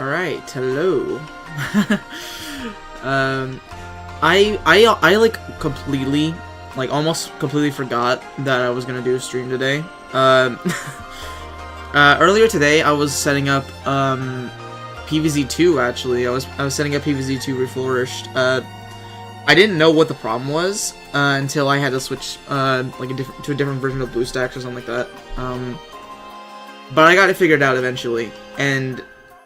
Alright, hello. I like completely, like almost completely forgot that I was gonna do a stream today. Earlier today I was setting up PvZ2 actually. I was setting up PvZ2 Reflourished. I didn't know what the problem was until I had to switch like to a different version of BlueStacks or something like that. But I got it figured out eventually, and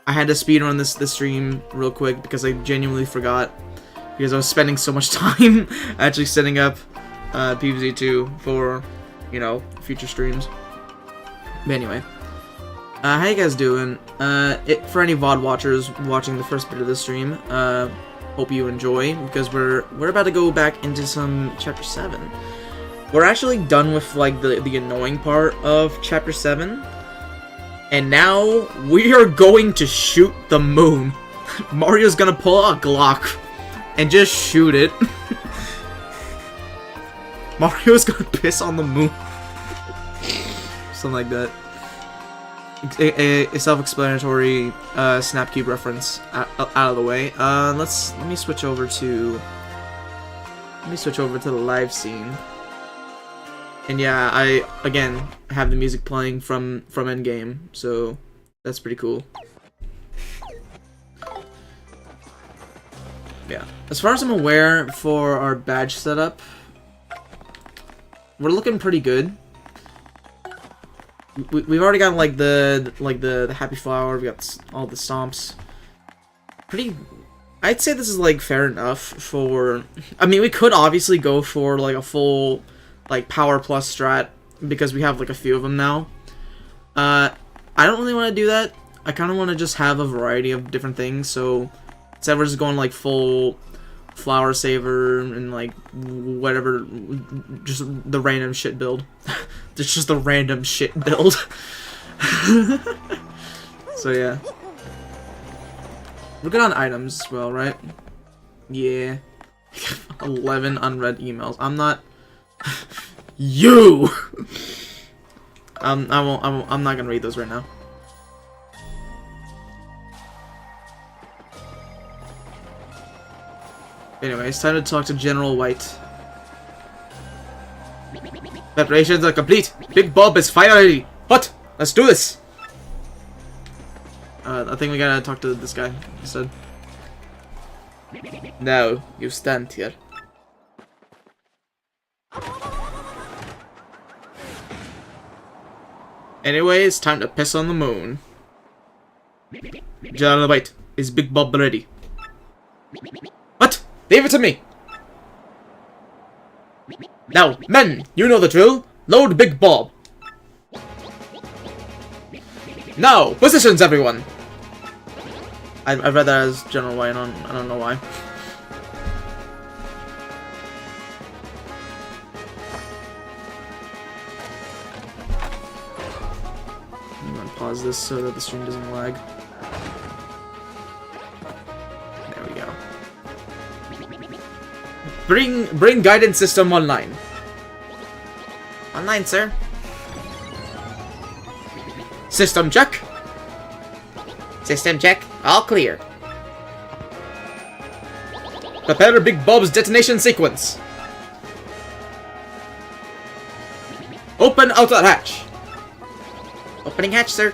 I had to speedrun this stream real quick because I genuinely forgot, because I was spending so much time actually setting up PvZ2 for, you know, future streams. But anyway, how you guys doing? For any VOD watchers watching the first bit of the stream, hope you enjoy, because we're about to go back into some Chapter 7. We're actually done with like the annoying part of Chapter 7. And now we are going to shoot the moon. Mario's gonna pull out a Glock and just shoot it. Mario's gonna piss on the moon. Something like that. A self-explanatory Snapcube reference out of the way. Let me switch over to the live scene. And yeah, I again have the music playing from Endgame, so that's pretty cool. Yeah, as far as I'm aware, for our badge setup, we're looking pretty good. We've already got like the happy flower. We got all the stomps. I'd say this is like fair enough for. I mean, we could obviously go for like a full like power plus strat, because we have like a few of them now. I don't really want to do that. I kind of want to just have a variety of different things, so instead we're just going like full flower saver and like whatever, just the random shit build. It's just the random shit build. So yeah, we're good on items as well, right? Yeah. 11 unread emails. I'm not you. I'm not gonna read those right now. Anyway, it's time to talk to General White. Preparations are complete. Big Bob is finally hot. Let's do this. I think we gotta talk to this guy instead. Now you stand here. Anyway, it's time to piss on the moon. General White, is Big Bob ready? What? Leave it to me! Now, men, you know the drill. Load Big Bob. Now, positions, everyone! I read that as General White, I don't know why. Pause this so that the stream doesn't lag. There we go. Bring guidance system online. Online, sir. System check. System check. All clear. Prepare Big Bob's detonation sequence. Open outer hatch. Opening hatch, sir.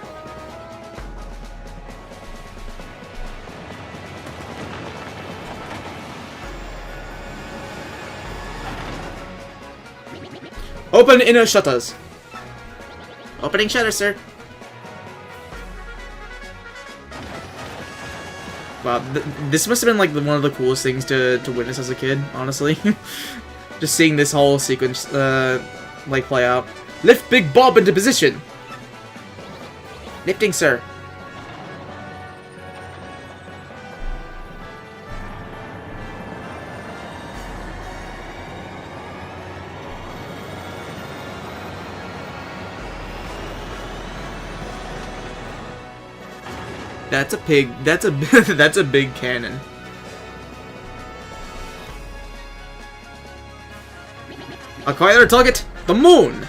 Open inner shutters. Opening shutters, sir. Wow, this must have been like one of the coolest things to witness as a kid, honestly. Just seeing this whole sequence like play out. Lift Big Bob into position. Lifting, sir. That's a pig. That's a that's a big cannon. Acquire target, the moon.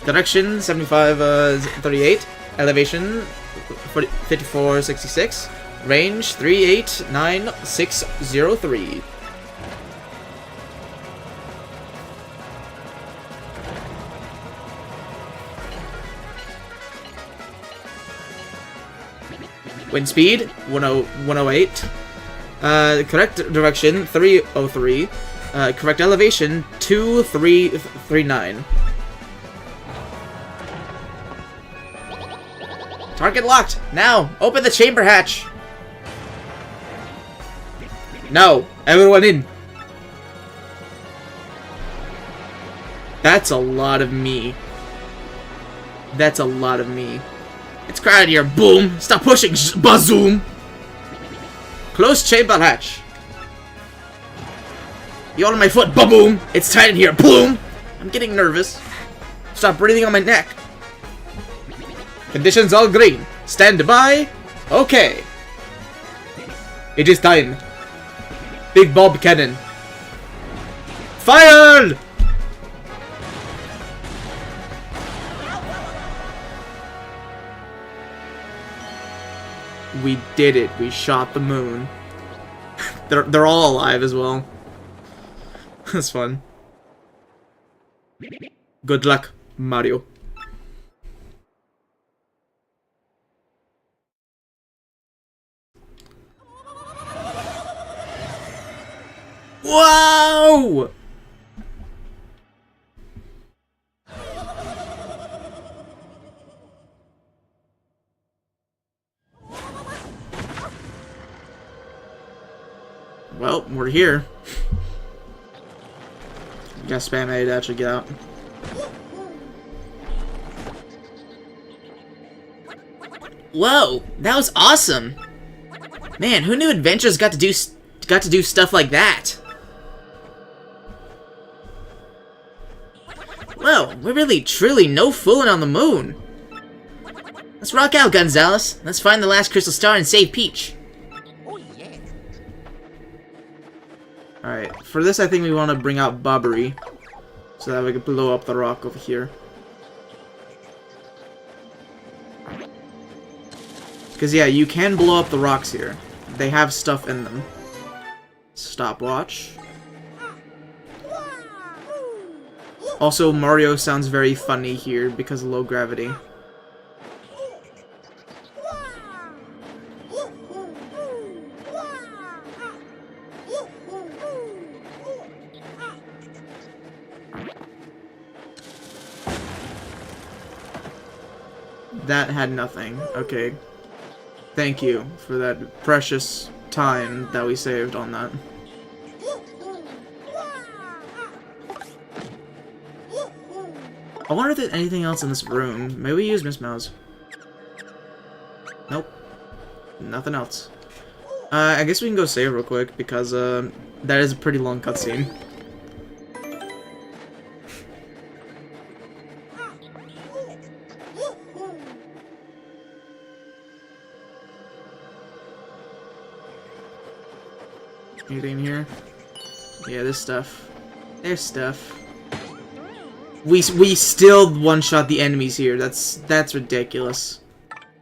Direction 75 38. Elevation 54 66. Range 389603. Wind speed 108. Correct direction 303. Correct elevation 2339. Target locked. Now, open the chamber hatch. No, everyone in. That's a lot of me. That's a lot of me. It's crowded here. Boom. Stop pushing. Bazoom. Close chamber hatch. You on my foot. Ba-boom. It's tight in here. Boom. I'm getting nervous. Stop breathing on my neck. Conditions all green. Stand by. Okay. It is time. Big Bob Cannon. Fire! We did it. We shot the moon. They're all alive as well. That's fun. Good luck, Mario. Whoa! Well, we're here. Gotta spam A to actually get out. Whoa, that was awesome! Man, who knew adventures got to do stuff like that? Well, we're really, truly no fooling on the moon. Let's rock out, Gonzalez. Let's find the last crystal star and save Peach. Oh, yeah. Alright, for this I think we want to bring out Bobbery, so that we can blow up the rock over here. Because, yeah, you can blow up the rocks here. They have stuff in them. Stopwatch. Also, Mario sounds very funny here because of low gravity. That had nothing. Okay. Thank you for that precious time that we saved on that. I wonder if there's anything else in this room. Maybe we use Miss Mouse. Nope. Nothing else. I guess we can go save real quick because that is a pretty long cutscene. Anything in here? Yeah, this stuff. There's stuff. We still one-shot the enemies here. That's ridiculous.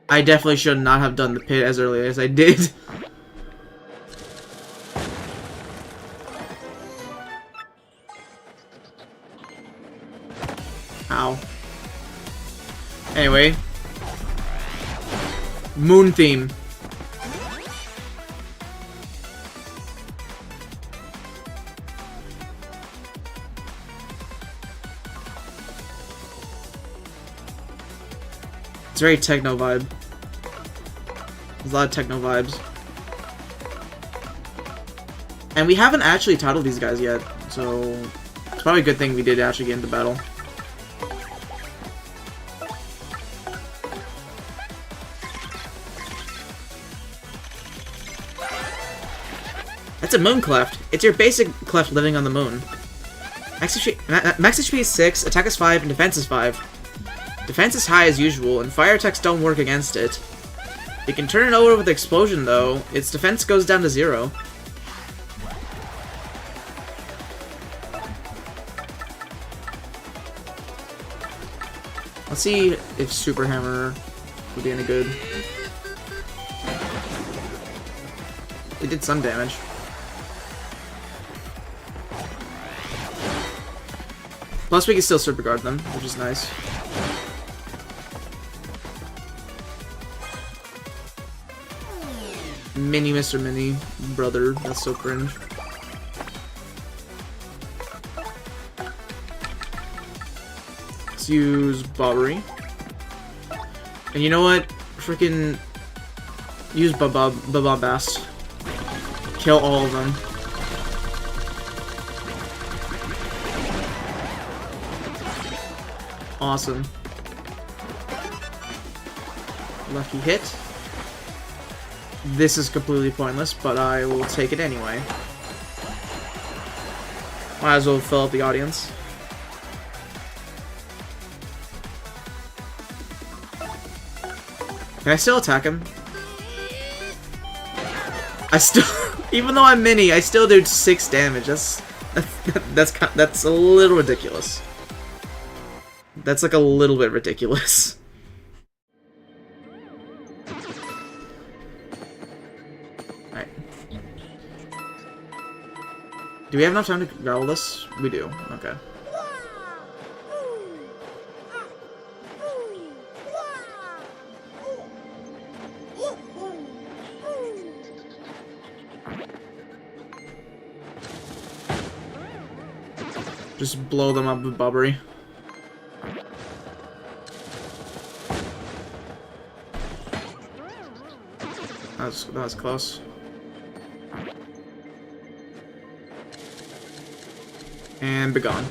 I definitely should not have done the pit as early as I did. Ow. Anyway. Moon theme. It's very techno vibe. There's a lot of techno vibes. And we haven't actually titled these guys yet, so it's probably a good thing we did actually get into battle. That's a moon cleft. It's your basic cleft living on the moon. Max HP is 6, attack is 5, and defense is 5. Defense is high as usual, and fire attacks don't work against it. You can turn it over with explosion though, its defense goes down to 0. Let's see if Super Hammer would be any good. It did some damage. Plus we can still Super Guard them, which is nice. Mini Mr. Mini, brother, that's so cringe. Let's use Bobbery. And you know what? Freaking use Bababast. Kill all of them. Awesome. Lucky hit. This is completely pointless, but I will take it anyway. Might as well fill up the audience. Can I still attack him? I still, even though I'm mini, I still do 6 damage. That's a little ridiculous. That's like a little bit ridiculous. Alright. Do we have enough time to grapple this? We do. Okay. Just blow them up with Bobbery. That was close. And begone.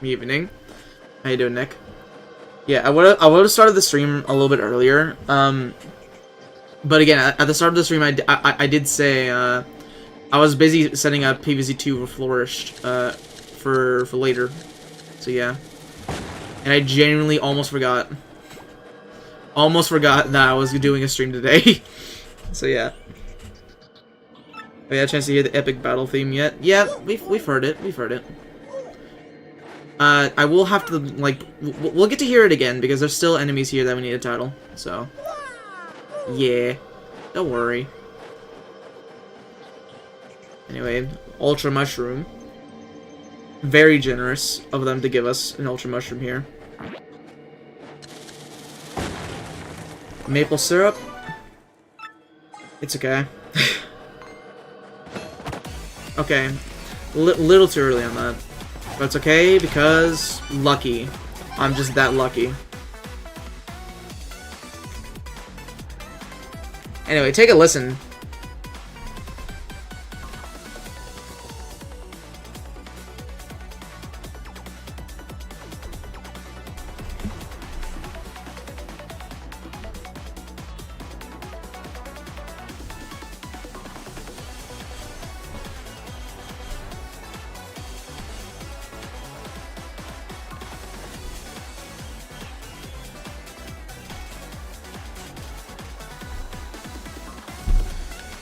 Evening. How you doing, Nick? Yeah, I would have started the stream a little bit earlier. But again, at the start of the stream, I did say I was busy setting up PvZ2 Flourished for later. So yeah, and I genuinely almost forgot. Almost forgot that I was doing a stream today. So yeah. We had a chance to hear the epic battle theme yet? Yeah, we've heard it. We've heard it. I will have to, like, we'll get to hear it again because there's still enemies here that we need a title. So yeah, don't worry. Anyway, Ultra Mushroom. Very generous of them to give us an Ultra Mushroom here. Maple syrup. It's okay. Okay. Little too early on that. But it's okay because lucky. I'm just that lucky. Anyway, take a listen.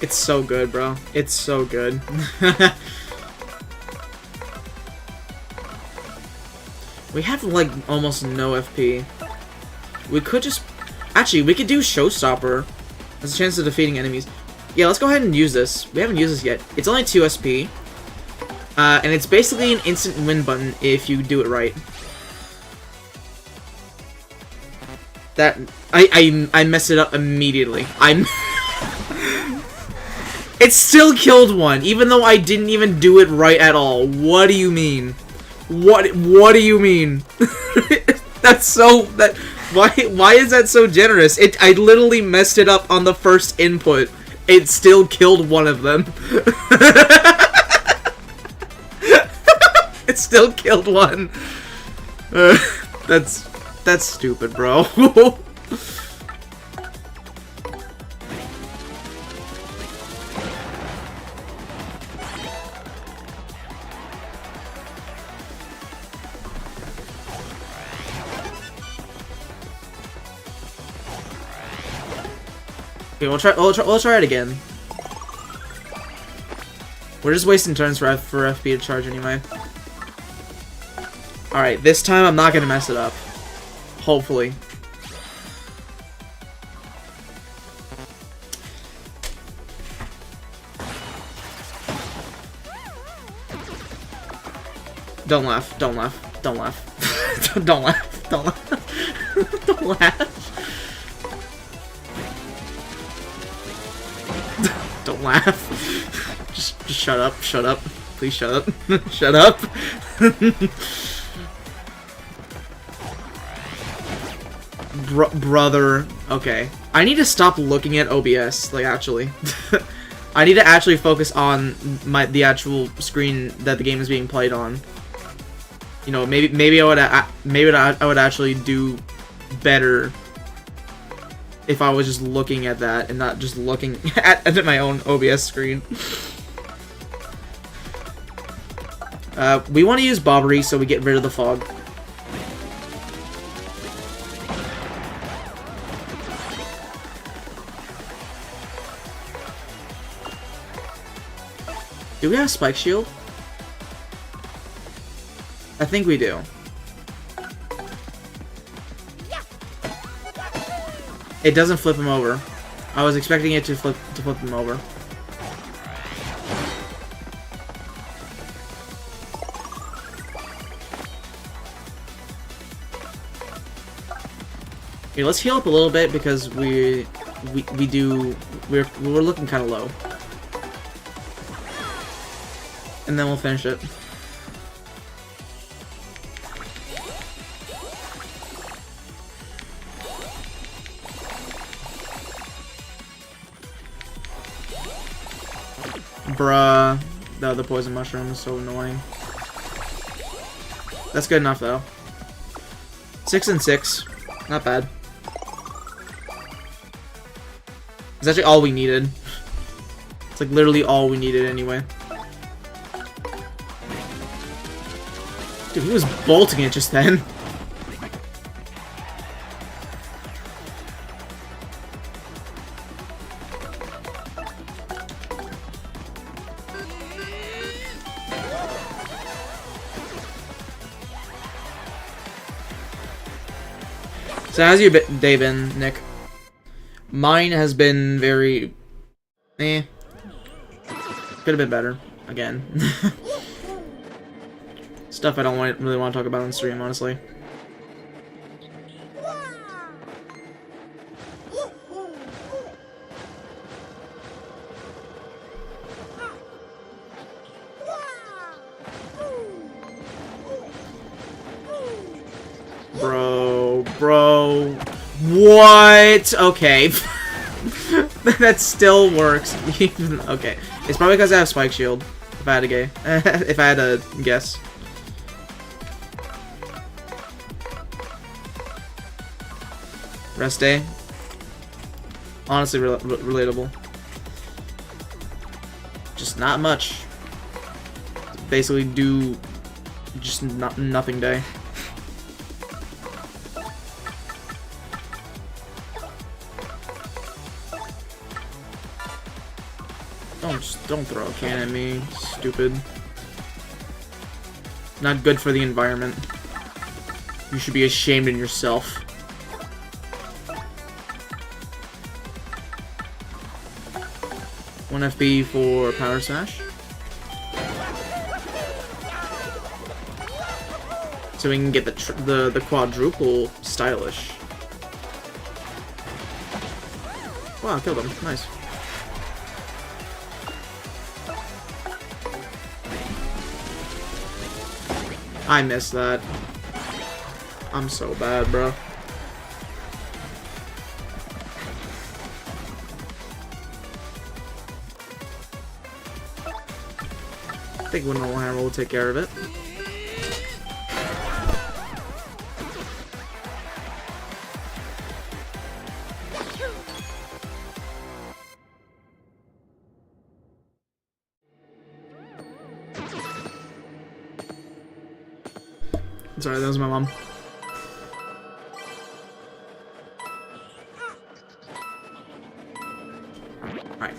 It's so good, bro. It's so good. We have, like, almost no FP. We could just... Actually, we could do Showstopper. There's a chance of defeating enemies. Yeah, let's go ahead and use this. We haven't used this yet. It's only 2 SP. And it's basically an instant win button if you do it right. That... I messed it up immediately. It still killed one, even though I didn't even do it right at all. What do you mean? What do you mean? That's so... Why is that so generous? I literally messed it up on the first input. It still killed one of them. It still killed one. That's stupid, bro. Okay, we'll try it again. We're just wasting turns for FP to charge anyway. Alright, this time I'm not gonna mess it up. Hopefully. Don't laugh, don't laugh, don't laugh. Don't laugh, don't laugh. Don't laugh. Don't laugh. Just shut up, shut up. Please shut up. Shut up. Brother. Okay. I need to stop looking at OBS, like, actually. I need to actually focus on the actual screen that the game is being played on. You know, maybe I would actually do better if I was just looking at that and not just looking at my own OBS screen. We want to use Bobbery so we get rid of the fog. Do we have Spike Shield? I think we do. It doesn't flip him over. I was expecting it to flip him over. Here, let's heal up a little bit because we're looking kind of low. And then we'll finish it. Bruh. The poison mushroom is so annoying. That's good enough, though. 6 and 6. Not bad. It's actually all we needed. It's like literally all we needed anyway. Dude, he was bolting it just then. So how's your day been, Nick? Mine has been very... eh. Could have been better. Again. Stuff I don't really want to talk about on stream, honestly. Bro. What? Okay. That still works. Okay. It's probably because I have Spike Shield. If I had to guess. Rest day. Honestly, relatable. Just not much. Basically do just nothing day. Don't throw a can at me, stupid. Not good for the environment. You should be ashamed in yourself. One FP for Power Smash. So we can get the quadruple stylish. Wow, killed him. Nice. I missed that. I'm so bad, bro. I think one normal hammer will take care of it. Sorry, that was my mom. Alright.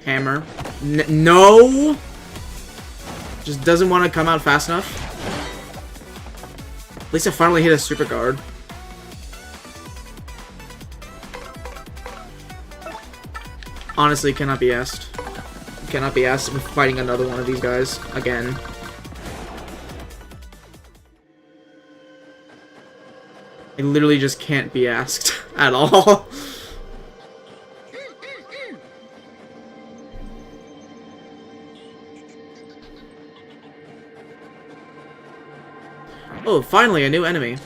Hammer. No! Just doesn't want to come out fast enough. At least I finally hit a super guard. Honestly, cannot be asked. Cannot be asked if fighting another one of these guys again. I literally just can't be asked at all. Oh, finally a new enemy.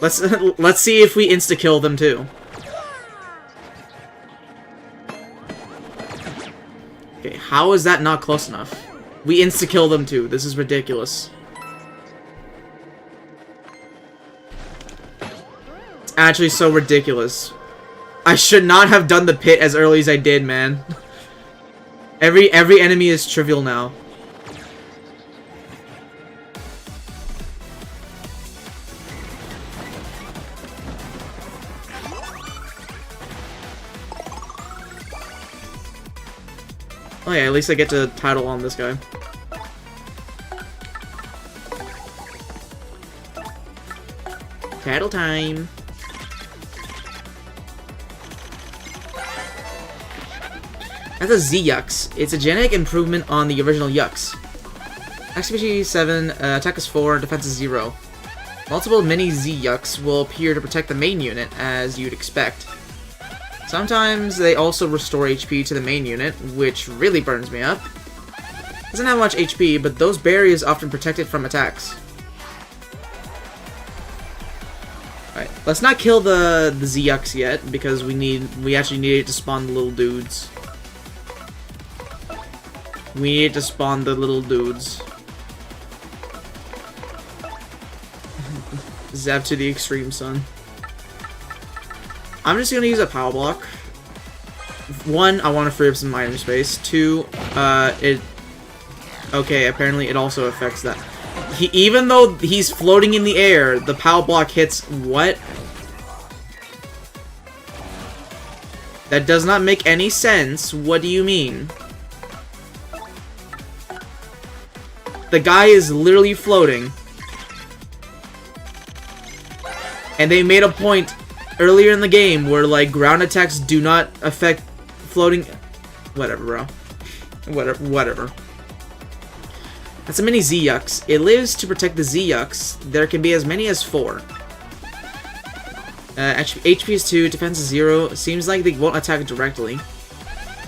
Let's see if we insta-kill them too. Okay, how is that not close enough? We insta-kill them too. This is ridiculous. It's actually so ridiculous. I should not have done the pit as early as I did, man. Every enemy is trivial now. Oh yeah, at least I get to title on this guy. Title time! That's a Z-Yux. It's a genetic improvement on the original Yux. XP 7, attack is 4, defense is 0. Multiple mini Z-Yux will appear to protect the main unit, as you'd expect. Sometimes they also restore HP to the main unit, which really burns me up. Doesn't have much HP, but those barriers often protect it from attacks. Alright, let's not kill the Z-Yux yet, because we actually need it to spawn the little dudes. We need to spawn the little dudes. Zap to the extreme, son. I'm just gonna use a power block. 1, I want to free up some item space. 2, okay, apparently it also affects that. Even though he's floating in the air, the power block hits what? That does not make any sense. What do you mean? The guy is literally floating. And they made a point earlier in the game where, like, ground attacks do not affect floating... Whatever, bro. Whatever. That's a mini Z-Yux. It lives to protect the Z-Yux. There can be as many as 4. HP is 2, defense is 0. Seems like they won't attack directly.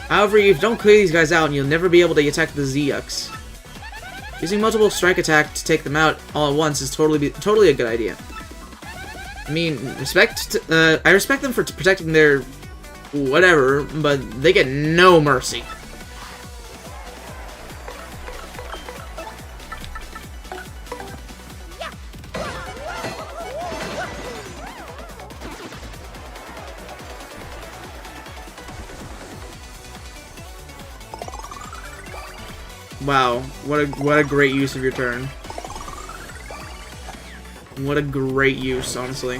However, if you don't clear these guys out, you'll never be able to attack the Z-Yux. Using multiple strike attack to take them out all at once is totally a good idea. I mean, I respect them for protecting their whatever, but they get no mercy. Wow, what a great use of your turn. What a great use, honestly.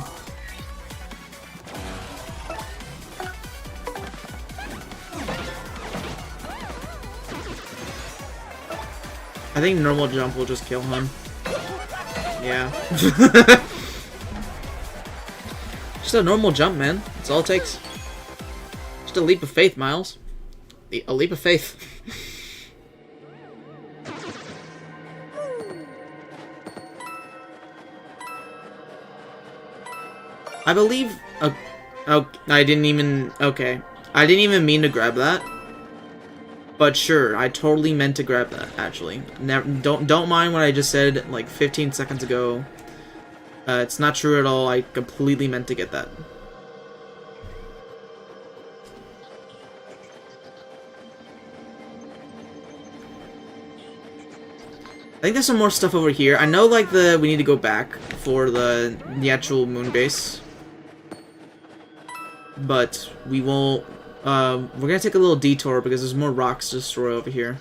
I think normal jump will just kill him. Yeah. Just a normal jump, man. That's all it takes. Just a leap of faith, Miles. A leap of faith. I believe... oh, I didn't even... Okay. I didn't even mean to grab that. But sure, I totally meant to grab that, actually. Don't mind what I just said, like, 15 seconds ago. It's not true at all. I completely meant to get that. I think there's some more stuff over here. I know, like, we need to go back for the actual moon base. But we won't... we're gonna take a little detour because there's more rocks to destroy over here.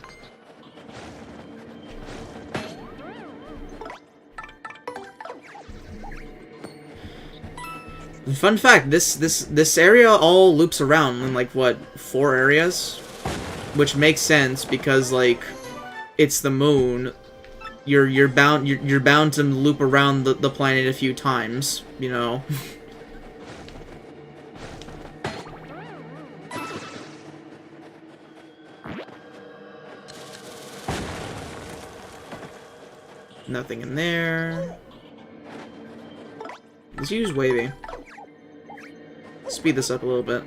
Fun fact, this area all loops around in like what, 4 areas? Which makes sense because like it's the moon. You're bound to loop around the planet a few times, you know. Nothing in there. Let's use Wavy. Speed this up a little bit.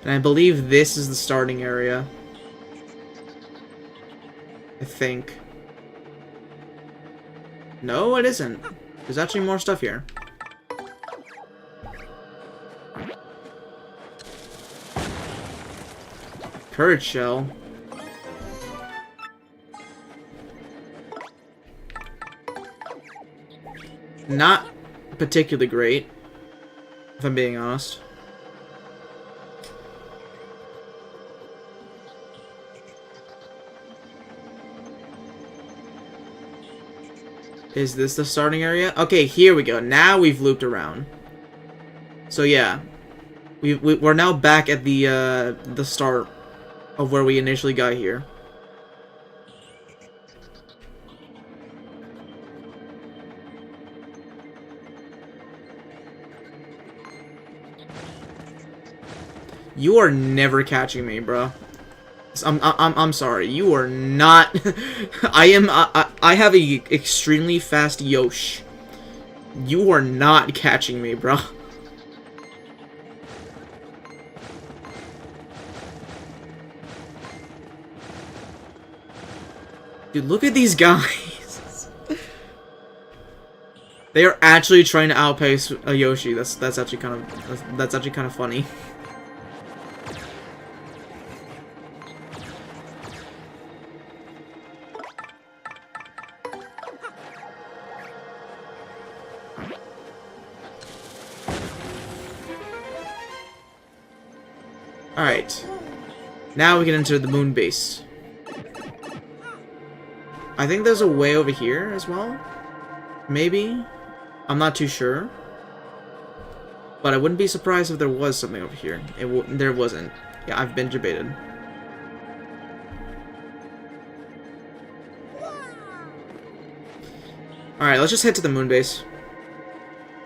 And I believe this is the starting area. I think. No, it isn't. There's actually more stuff here. Courage shell. Not particularly great, if I'm being honest. Is this the starting area? Okay, here we go. Now we've looped around. So yeah, we're now back at the start of where we initially got here. You are never catching me, bro. I'm sorry. You are not. I have a extremely fast Yosh. You are not catching me, bro. Dude, look at these guys. They are actually trying to outpace a Yoshi. That's actually kind of funny. Alright. Now we can enter the moon base. I think there's a way over here as well. Maybe. I'm not too sure. But I wouldn't be surprised if there was something over here. There wasn't. Yeah, I've been debated. Alright, let's just head to the moon base.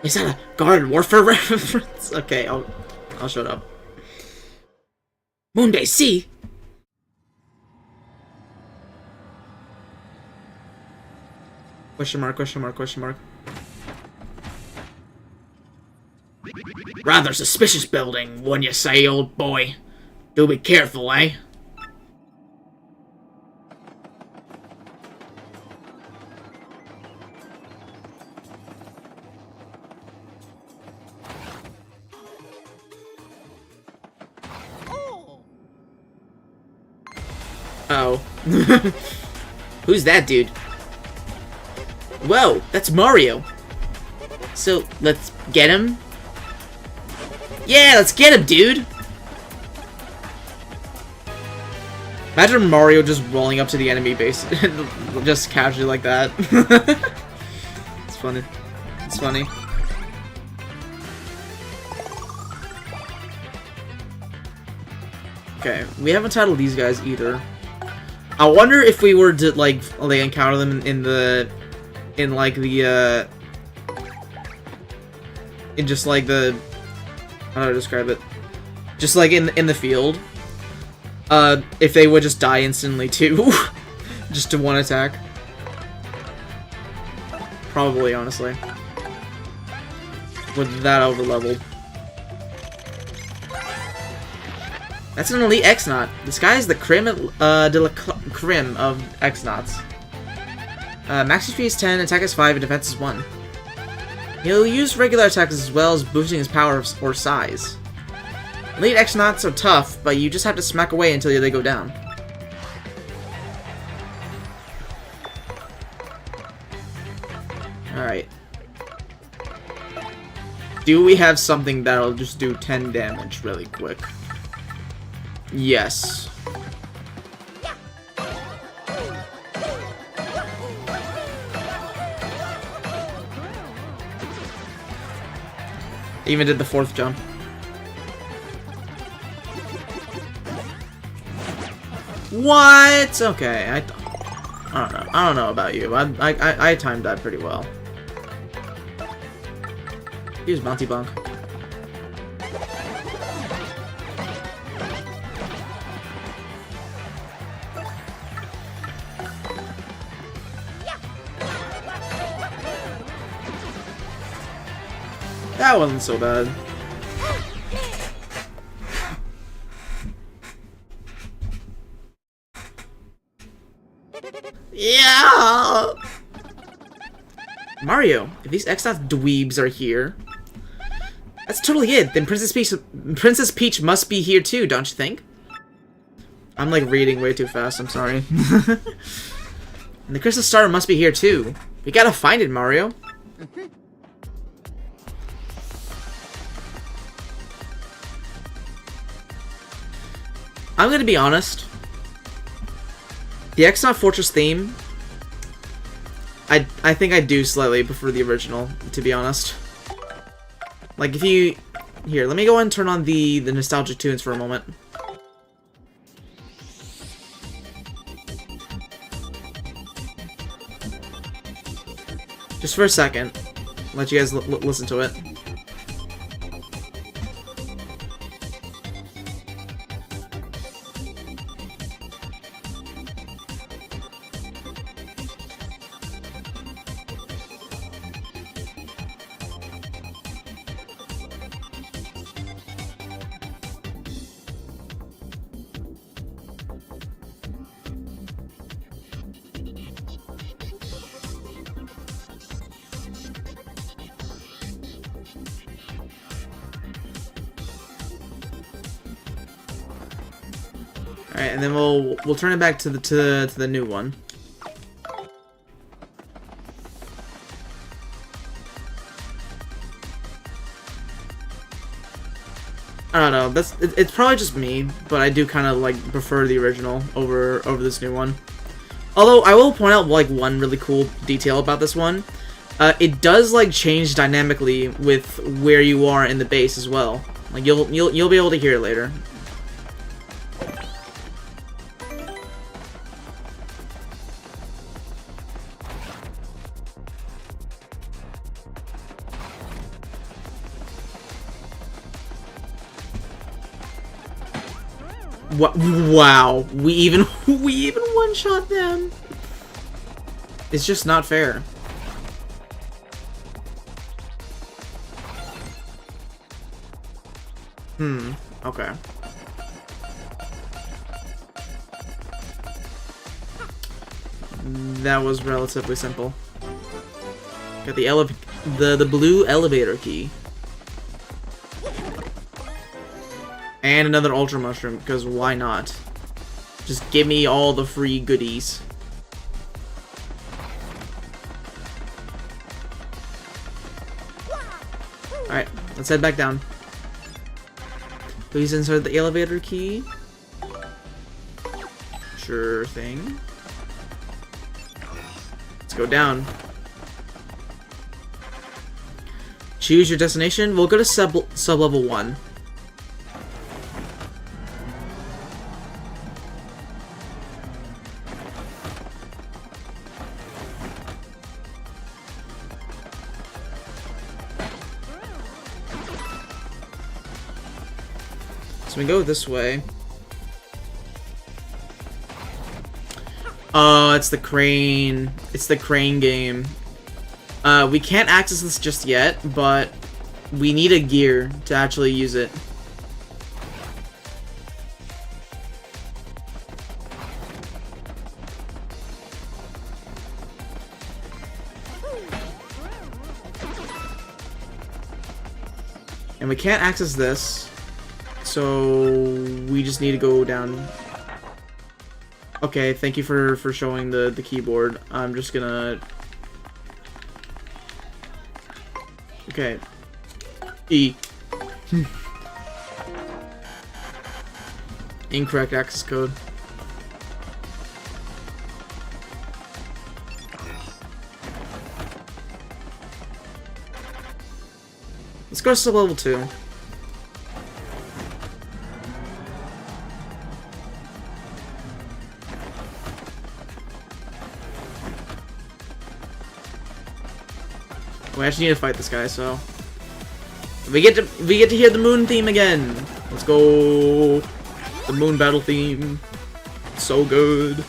Is that a Garden Warfare reference? Okay, I'll shut up. Moonbase C? Question mark, question mark, question mark. Rather suspicious building, wouldn't you say, old boy? Do be careful, eh? Oh. Who's that dude? Whoa, that's Mario. So, let's get him? Yeah, let's get him, dude! Imagine Mario just rolling up to the enemy base, just casually like that. It's funny. It's funny. Okay, we haven't titled these guys either. I wonder if we were to like encounter them in just like the how do I describe it? Just like in the field. If they would just die instantly too, just to one attack. Probably, honestly. With that over leveled. That's an elite X-Naut. This guy is the creme de la creme of X-Nauts. Max HP is 10, attack is 5, and defense is 1. He'll use regular attacks as well as boosting his power or size. Elite X-Nauts are tough, but you just have to smack away until they go down. Alright. Do we have something that'll just do 10 damage really quick? Yes. Even did the 4th jump. What? Okay, I don't know. I don't know about you. I timed that pretty well. Here's Bounty Bonk. That wasn't so bad. Yeah! Mario, if these Xbox dweebs are here, that's totally it. Then Princess Peach must be here too, don't you think? I'm like reading way too fast, I'm sorry. And the Crystal Star must be here too. We gotta find it, Mario. I'm gonna be honest. The Exxon Fortress theme, I think I do slightly prefer the original, to be honest. Like if you... Here, let me go and turn on the nostalgic tunes for a moment. Just for a second. Let you guys listen to it. Alright, and then we'll turn it back to the new one. I don't know. It's probably just me, but I do kind of like prefer the original over this new one. Although I will point out like one really cool detail about this one. It does like change dynamically with where you are in the base as well. Like you'll be able to hear it later. What? Wow, we even one-shot them. It's just not fair. Okay. That was relatively simple. Got the blue elevator key. And another Ultra Mushroom, because why not? Just give me all the free goodies. Alright, let's head back down. Please insert the elevator key. Sure thing. Let's go down. Choose your destination. We'll go to sub-level 1. So we go this way. Oh, it's the crane. It's the crane game. We can't access this just yet, but we need a gear to actually use it. And we can't access this. So we just need to go down. Okay, thank you for showing the keyboard. I'm just gonna... Okay. E. Incorrect access code. Let's go to level 2. We actually need to fight this guy, so we get to hear the moon theme again. Let's go. The moon battle theme. So good.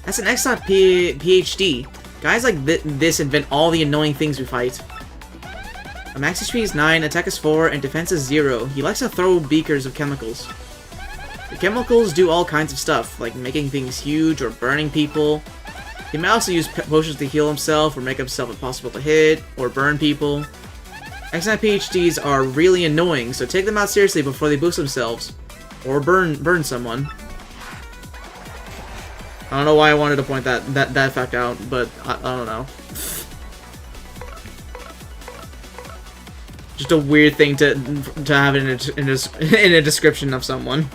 That's an X.PhD. Guys like this invent all the annoying things we fight. A max HP is 9, attack is 4, and defense is 0. He likes to throw beakers of chemicals. The chemicals do all kinds of stuff, like making things huge or burning people. He may also use potions to heal himself or make himself impossible to hit or burn people. X9 PhDs are really annoying, so take them out seriously before they boost themselves. Or burn someone. I don't know why I wanted to point that fact out, but I don't know. Just a weird thing to have in a description of someone.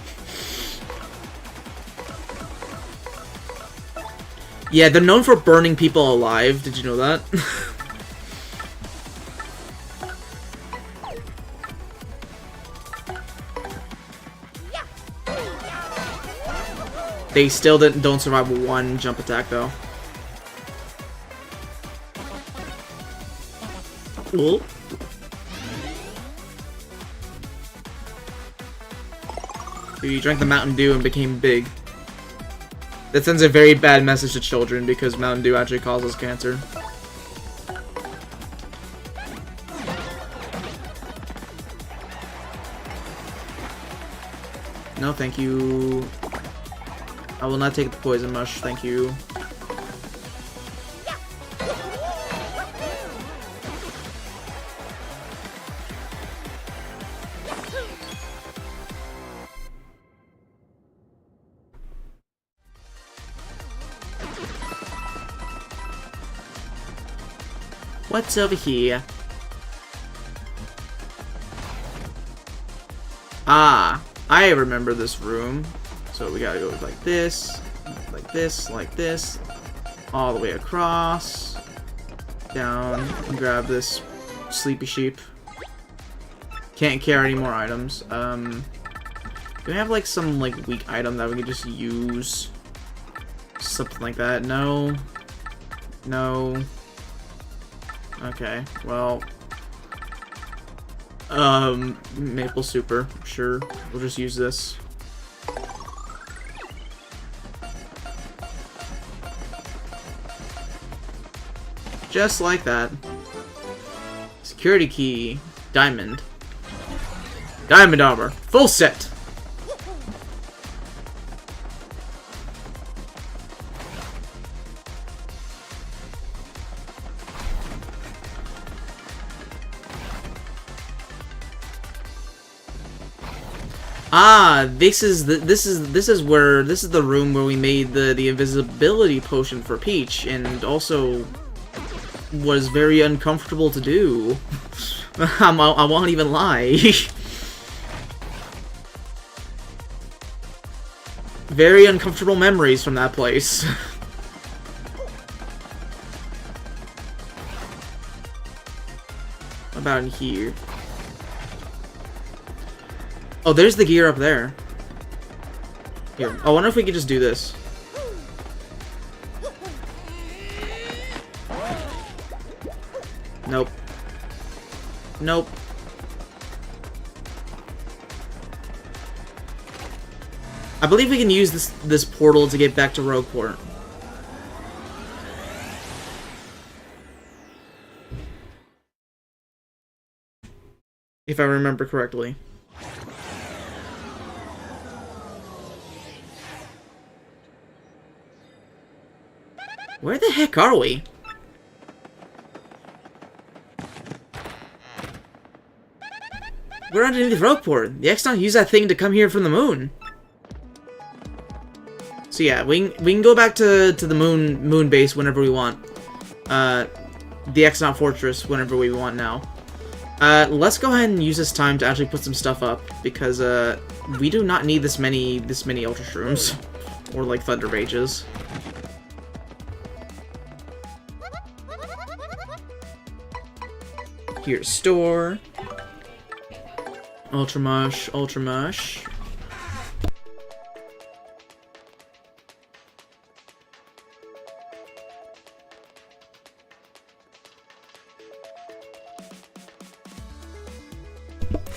Yeah, they're known for burning people alive. Did you know that? They still don't survive one jump attack, though. Cool. He drank the Mountain Dew and became big. That sends a very bad message to children because Mountain Dew actually causes cancer. No, thank you. I will not take the poison mush, thank you. What's over here? Ah, I remember this room. So we gotta go like this, like this, all the way across, down, and grab this sleepy sheep. Can't carry any more items. Do we have like some like weak item that we could just use? Something like that? No. No. Okay, well, maple super, sure, we'll just use this. Just like that. Security key, diamond. Diamond armor, full set! Ah, this is the room where we made the invisibility potion for Peach, and also was very uncomfortable to do. I won't even lie. Very uncomfortable memories from that place. What about in here? Oh, there's the gear up there. Here, I wonder if we could just do this. Nope. Nope. I believe we can use this portal to get back to Rogueport. If I remember correctly. Where the heck are we? We're underneath Rogueport. The Exton used that thing to come here from the moon. So yeah, we can go back to the moon base whenever we want. the Exnaut Fortress whenever we want now. Let's go ahead and use this time to actually put some stuff up, because we do not need this many Ultra Shrooms or like Thunder Rages. Here's store. Ultra Mush, Ultra Mush.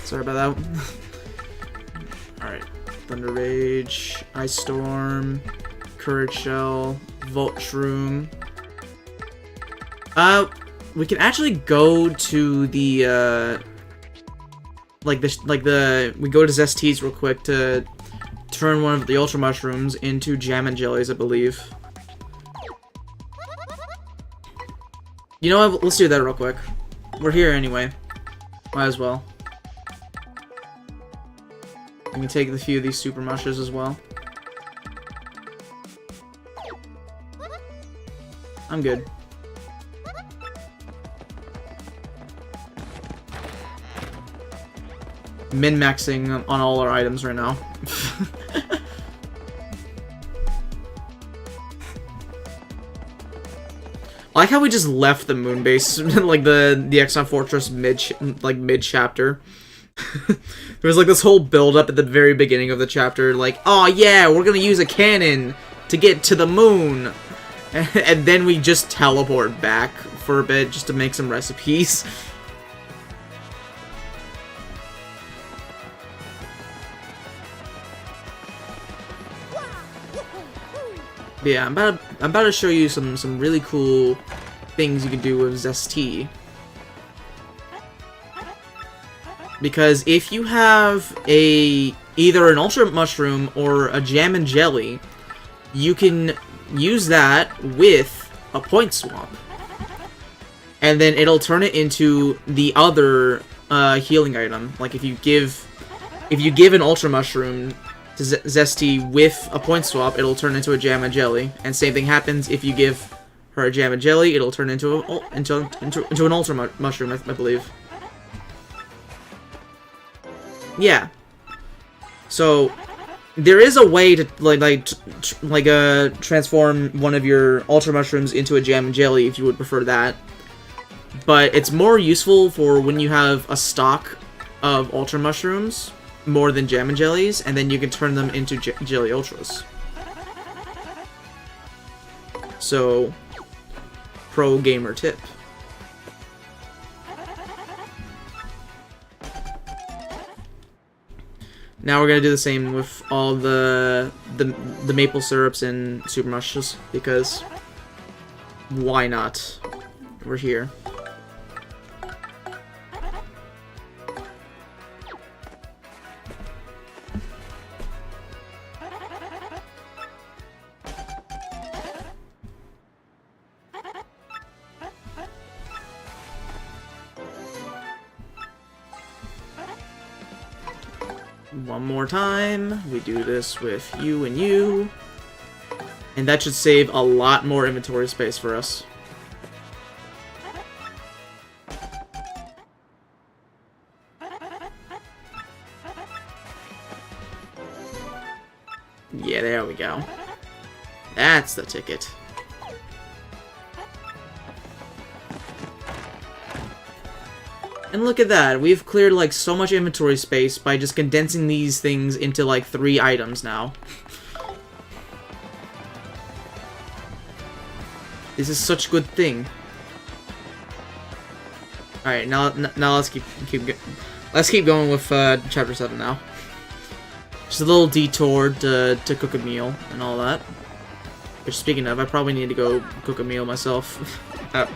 Sorry about that. Alright. Thunder Rage, Ice Storm, Courage Shell, Volt Shroom. We can actually go to the, we go to Zesties real quick to turn one of the Ultra Mushrooms into Jam and Jellies, I believe. You know what? Let's do that real quick. We're here anyway. Might as well. Let me take a few of these Super Mushes as well. I'm good. Min-maxing on all our items right now. I like how we just left the moon base, like the Exnaut Fortress mid chapter. There was like this whole build up at the very beginning of the chapter, like, oh yeah, we're gonna use a cannon to get to the moon, and then we just teleport back for a bit just to make some recipes. But yeah, I'm about to show you some really cool things you can do with Zesty. Because if you have either an Ultra Mushroom or a Jam and Jelly, you can use that with a Point Swap. And then it'll turn it into the other healing item. Like if you give an Ultra Mushroom to Zesty with a Point Swap, it'll turn into a Jam and Jelly. And same thing happens if you give her a Jam and Jelly, it'll turn into an Ultra Mushroom, I believe. Yeah. So there is a way to transform one of your Ultra Mushrooms into a Jam and Jelly if you would prefer that. But it's more useful for when you have a stock of Ultra Mushrooms more than Jam and Jellies, and then you can turn them into Jelly Ultras. So, pro gamer tip. Now we're gonna do the same with all the maple syrups and Super Mushes, because why not? We're here. One more time, we do this with you and you, and that should save a lot more inventory space for us. Yeah, there we go. That's the ticket. And look at that, we've cleared like so much inventory space by just condensing these things into like 3 items now. This is such a good thing. All right, now let's keep going with chapter 7 now. Just a little detour to cook a meal and all that. Which, speaking of, I probably need to go cook a meal myself. I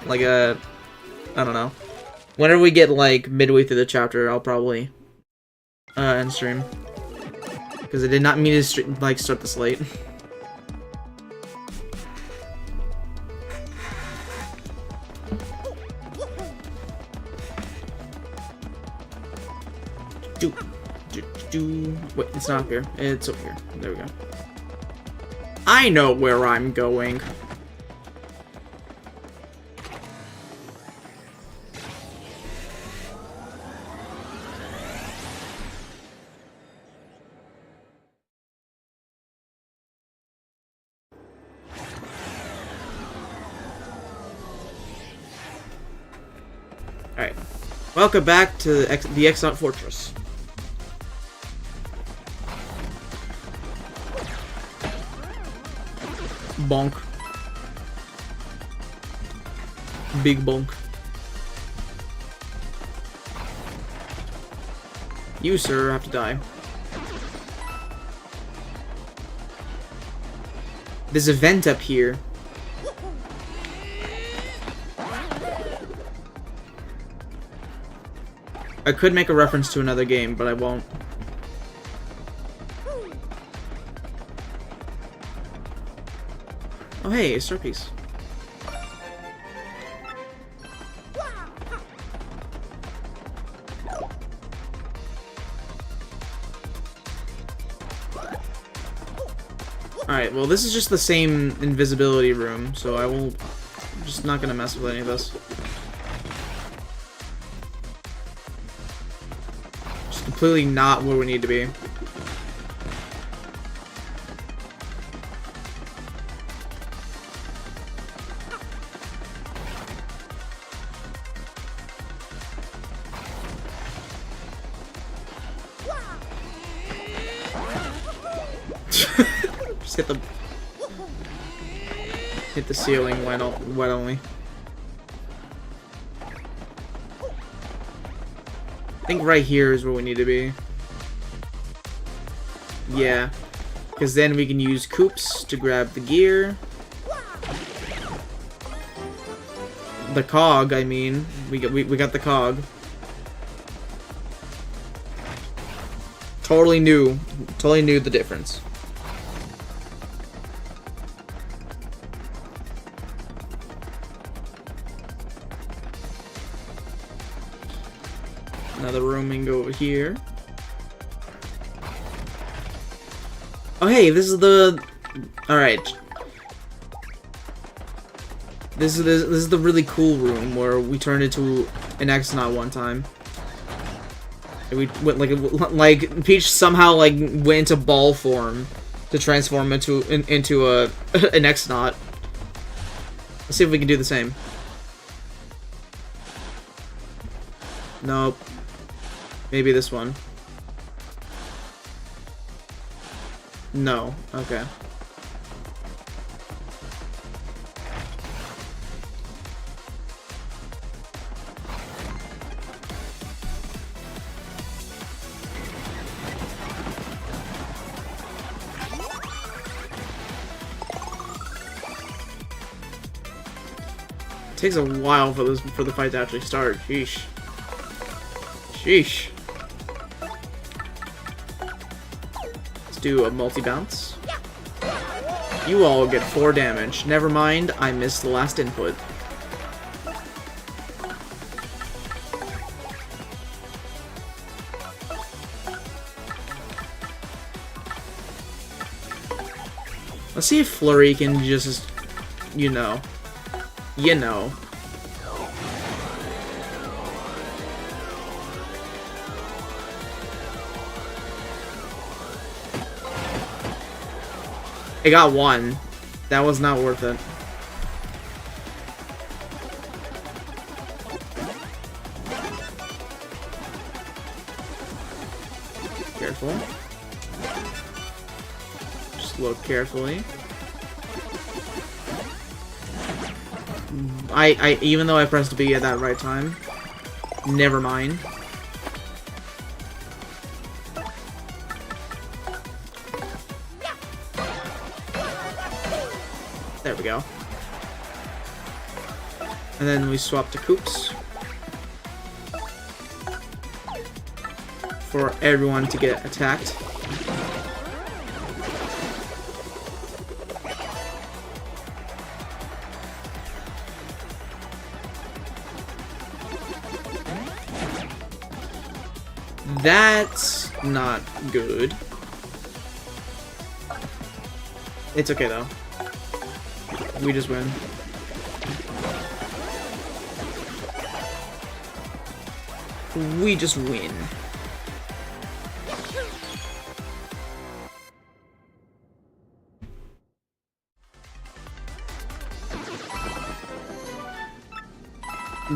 don't know. Whenever we get, like, midway through the chapter, I'll probably end stream. Because I did not mean to, start this late. Wait, it's not up here. It's over here. There we go. I know where I'm going. Alright. Welcome back to the Exont Fortress. Bonk. Big bonk. You, sir, have to die. There's a vent up here. I could make a reference to another game, but I won't. Oh hey, a star piece. Alright, well this is just the same invisibility room, so I'm just not gonna mess with any of this. Just completely not where we need to be. Just hit the ceiling wet only. I think right here is where we need to be. Yeah, because then we can use Koops to grab the gear. The cog, I mean, we got the cog. Totally knew the difference. Another room we can go over here. Oh hey, this is the... Alright. This is the really cool room where we turned into an Exonaut one time. And we went like Peach somehow like went into ball form to transform into an Exonaut. Let's see if we can do the same. Nope. Maybe this one. No. Okay. It takes a while for the fight to actually start. Sheesh. Sheesh. Let's do a multi-bounce. You all get 4 damage. Never mind, I missed the last input. Let's see if Flurry can just, you know. I got 1. That was not worth it. Careful. Just look carefully. Even though I pressed B at that right time, never mind. There we go. And then we swap to Koops for everyone to get attacked. That's not good. It's okay though. We just win. We just win.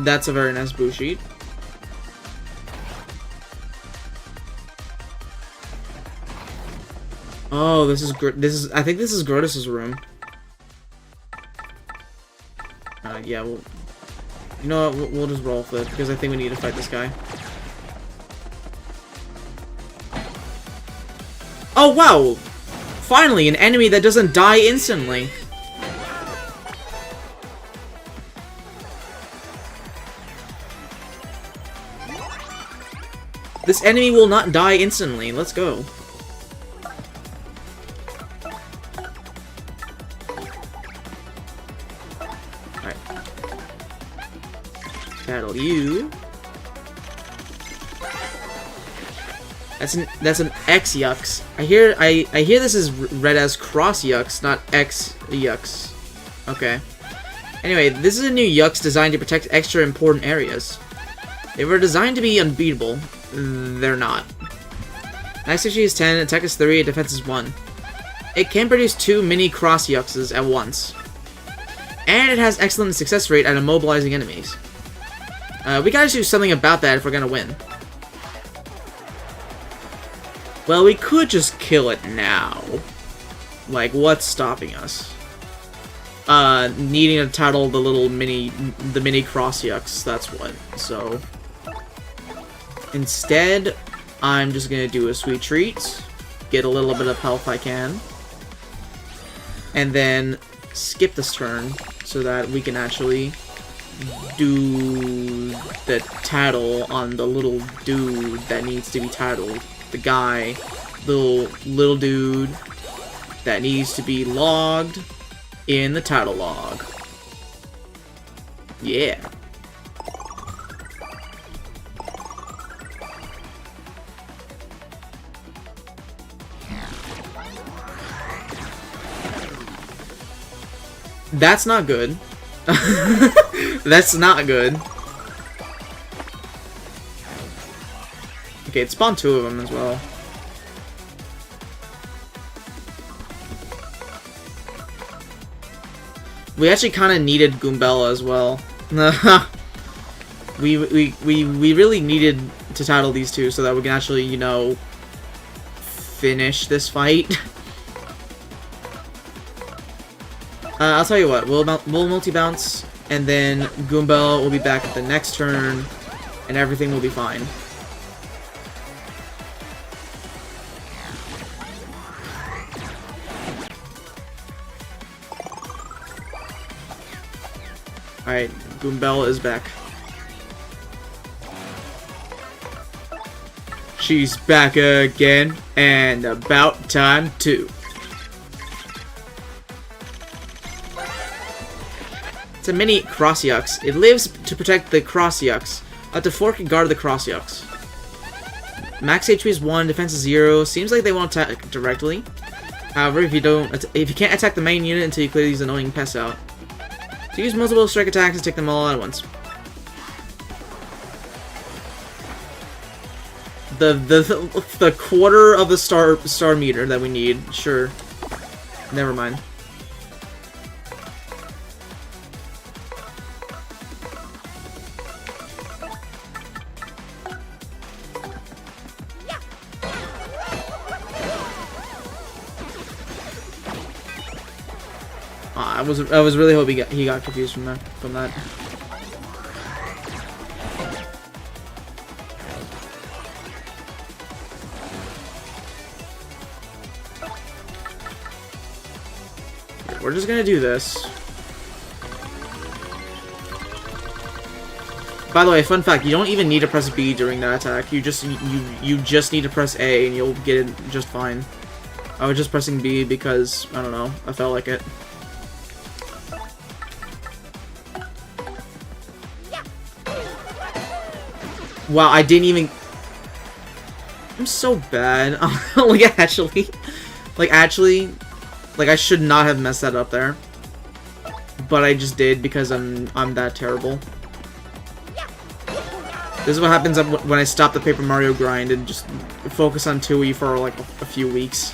That's a very nice blue sheet. Oh, this is I think this is Grotus's room. Yeah, you know what? We'll just roll with it because I think we need to fight this guy. Oh wow! Finally, an enemy that doesn't die instantly. This enemy will not die instantly. Let's go. Alright. Battle you. That's an X Yux. I hear this is read as Cross Yux, not X Yux. Okay. Anyway, this is a new Yux designed to protect extra important areas. They were designed to be unbeatable. They're not. Max HP is 10, attack is 3, defense is 1. It can produce 2 mini Cross Yuxes at once. And it has excellent success rate at immobilizing enemies. We gotta do something about that if we're gonna win. Well, we could just kill it now. Like, what's stopping us? Needing to title the mini Cross Yux, that's what. So, instead, I'm just gonna do a sweet treat, get a little bit of health I can, and then skip this turn so that we can actually do the title on the little dude that needs to be titled. The guy, little dude that needs to be logged in the title log. Yeah. That's not good. That's not good. Okay, it spawned 2 of them as well. We actually kind of needed Goombella as well. we really needed to title these 2 so that we can actually, you know, finish this fight. I'll tell you what, we'll multi-bounce, and then Goombella will be back at the next turn, and everything will be fine. Alright, Goombella is back. She's back again, and about time too. It's a mini Cross Yux. It lives to protect the Cross Yux. Up to 4 can guard the Cross Yux. Max HP is 1, defense is 0. Seems like they won't attack directly. However, if you can't attack the main unit until you clear these annoying pests out. So use multiple strike attacks and take them all out at once. The quarter of the star meter that we need. Sure. Never mind. I was really hoping he got confused from that. We're just gonna do this. By the way, fun fact: you don't even need to press B during that attack. You just need to press A, and you'll get it just fine. I was just pressing B because I don't know. I felt like it. Wow, I didn't even... I'm so bad. Like, actually, I should not have messed that up there. But I just did because I'm that terrible. This is what happens when I stop the Paper Mario grind and just focus on 2E for, like, a few weeks.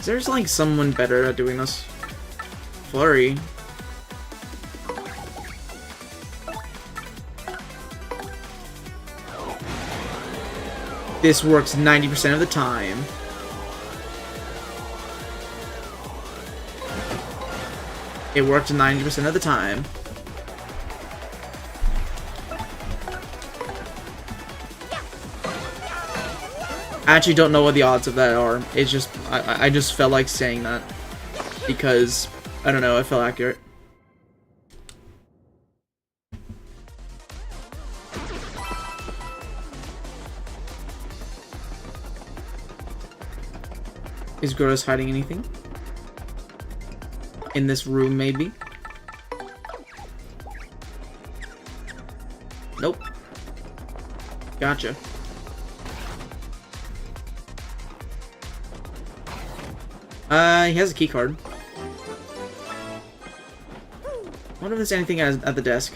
There's like someone better at doing this. Flurry. This works 90% of the time. It worked 90% of the time. I actually don't know what the odds of that are. It's just, I just felt like saying that. Because, I don't know, it felt accurate. Is Grotus hiding anything? In this room, maybe? Nope. Gotcha. He has a key card. I wonder if there's anything at the desk.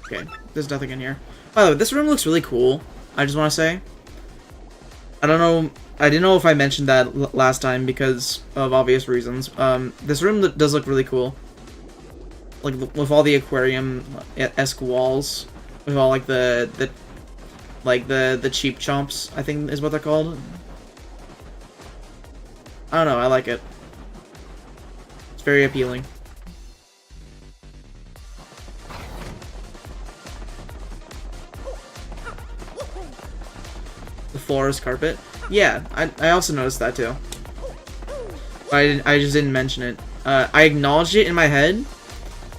Okay, there's nothing in here. By the way, this room looks really cool. I just want to say. I don't know. I didn't know if I mentioned that last time because of obvious reasons. This room does look really cool. Like with all the aquarium-esque walls, with all like the cheap chomps, I think is what they're called. I don't know. I like it. It's very appealing. The floor is carpet. Yeah, I also noticed that too. I just didn't mention it. I acknowledged it in my head,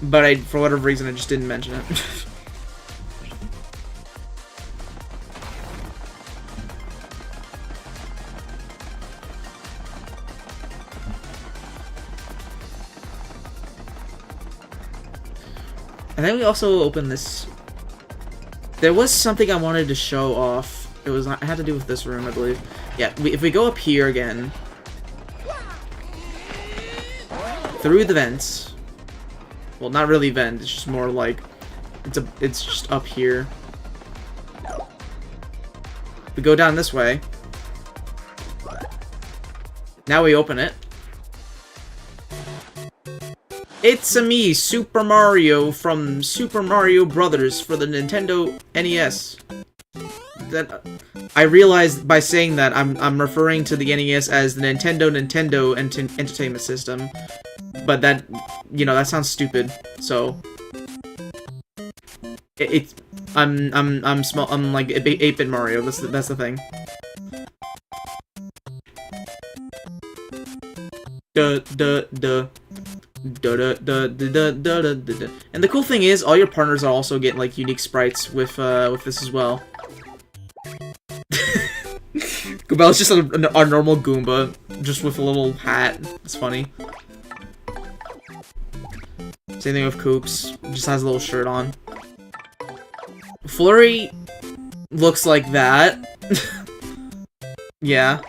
but for whatever reason I just didn't mention it. And then we also opened this. There was something I wanted to show off. It had to do with this room, I believe. Yeah, if we go up here again, through the vents. Well, not really vent. It's just more like it's just up here. We go down this way. Now we open it. It's me, Super Mario from Super Mario Brothers for the Nintendo NES. That I realized by saying that I'm referring to the NES as the Nintendo Entertainment System, but that, you know, that sounds stupid. So I'm small. I'm like 8-bit Mario. That's the thing. And the cool thing is, all your partners are also getting like unique sprites with this as well. Goomba's just a normal Goomba, just with a little hat. It's funny. Same thing with Koops, just has a little shirt on. Flurry looks like that. Yeah.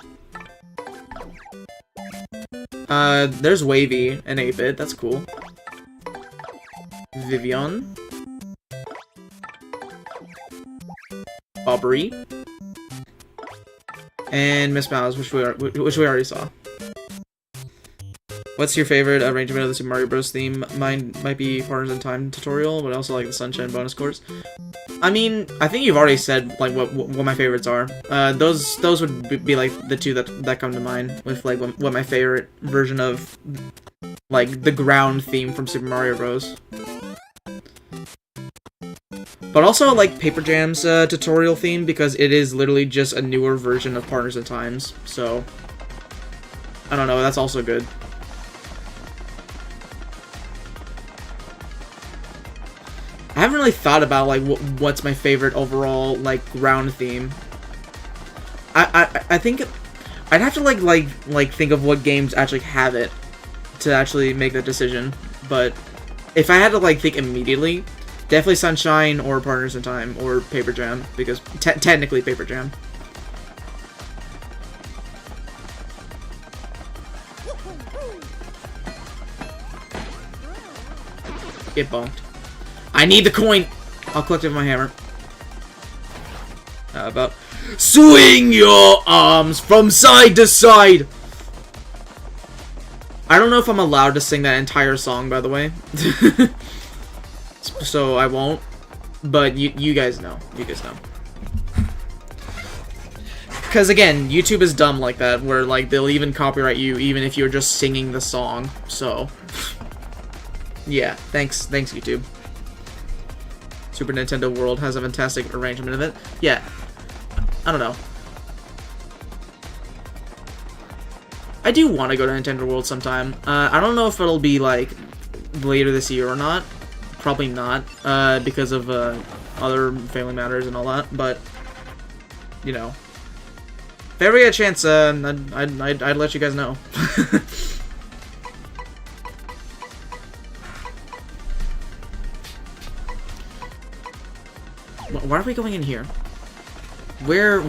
There's Wavy and 8-bit, that's cool. Vivian. Aubrey. And Miss Mouse, which we already saw. What's your favorite arrangement of the Super Mario Bros. Theme? Mine might be Partners in Time tutorial, but I also like the Sunshine bonus chords. I mean, I think you've already said like what my favorites are. Those would be like the two that come to mind with like what my favorite version of like the ground theme from Super Mario Bros. But also like Paper Jam's tutorial theme, because it is literally just a newer version of Partners in Times. So I don't know, that's also good. I haven't really thought about like what's my favorite overall like ground theme. I think I'd have to like think of what games actually have it to actually make that decision. But if I had to like think immediately, definitely Sunshine or Partners in Time or Paper Jam, because technically Paper Jam. Get bonked. I need the coin! I'll collect it with my hammer. About Swing your arms from side to side. I don't know if I'm allowed to sing that entire song, by the way. So I won't. But you guys know. You guys know. Because again, YouTube is dumb like that, where like they'll even copyright you even if you're just singing the song. So yeah, thanks YouTube. Super Nintendo World has a fantastic arrangement of it. Yeah, I don't know. I do want to go to Nintendo World sometime. I don't know if it'll be like later this year or not. Probably not, because of other family matters and all that. But you know, if ever get a chance, I'd let you guys know. Why are we going in here? Where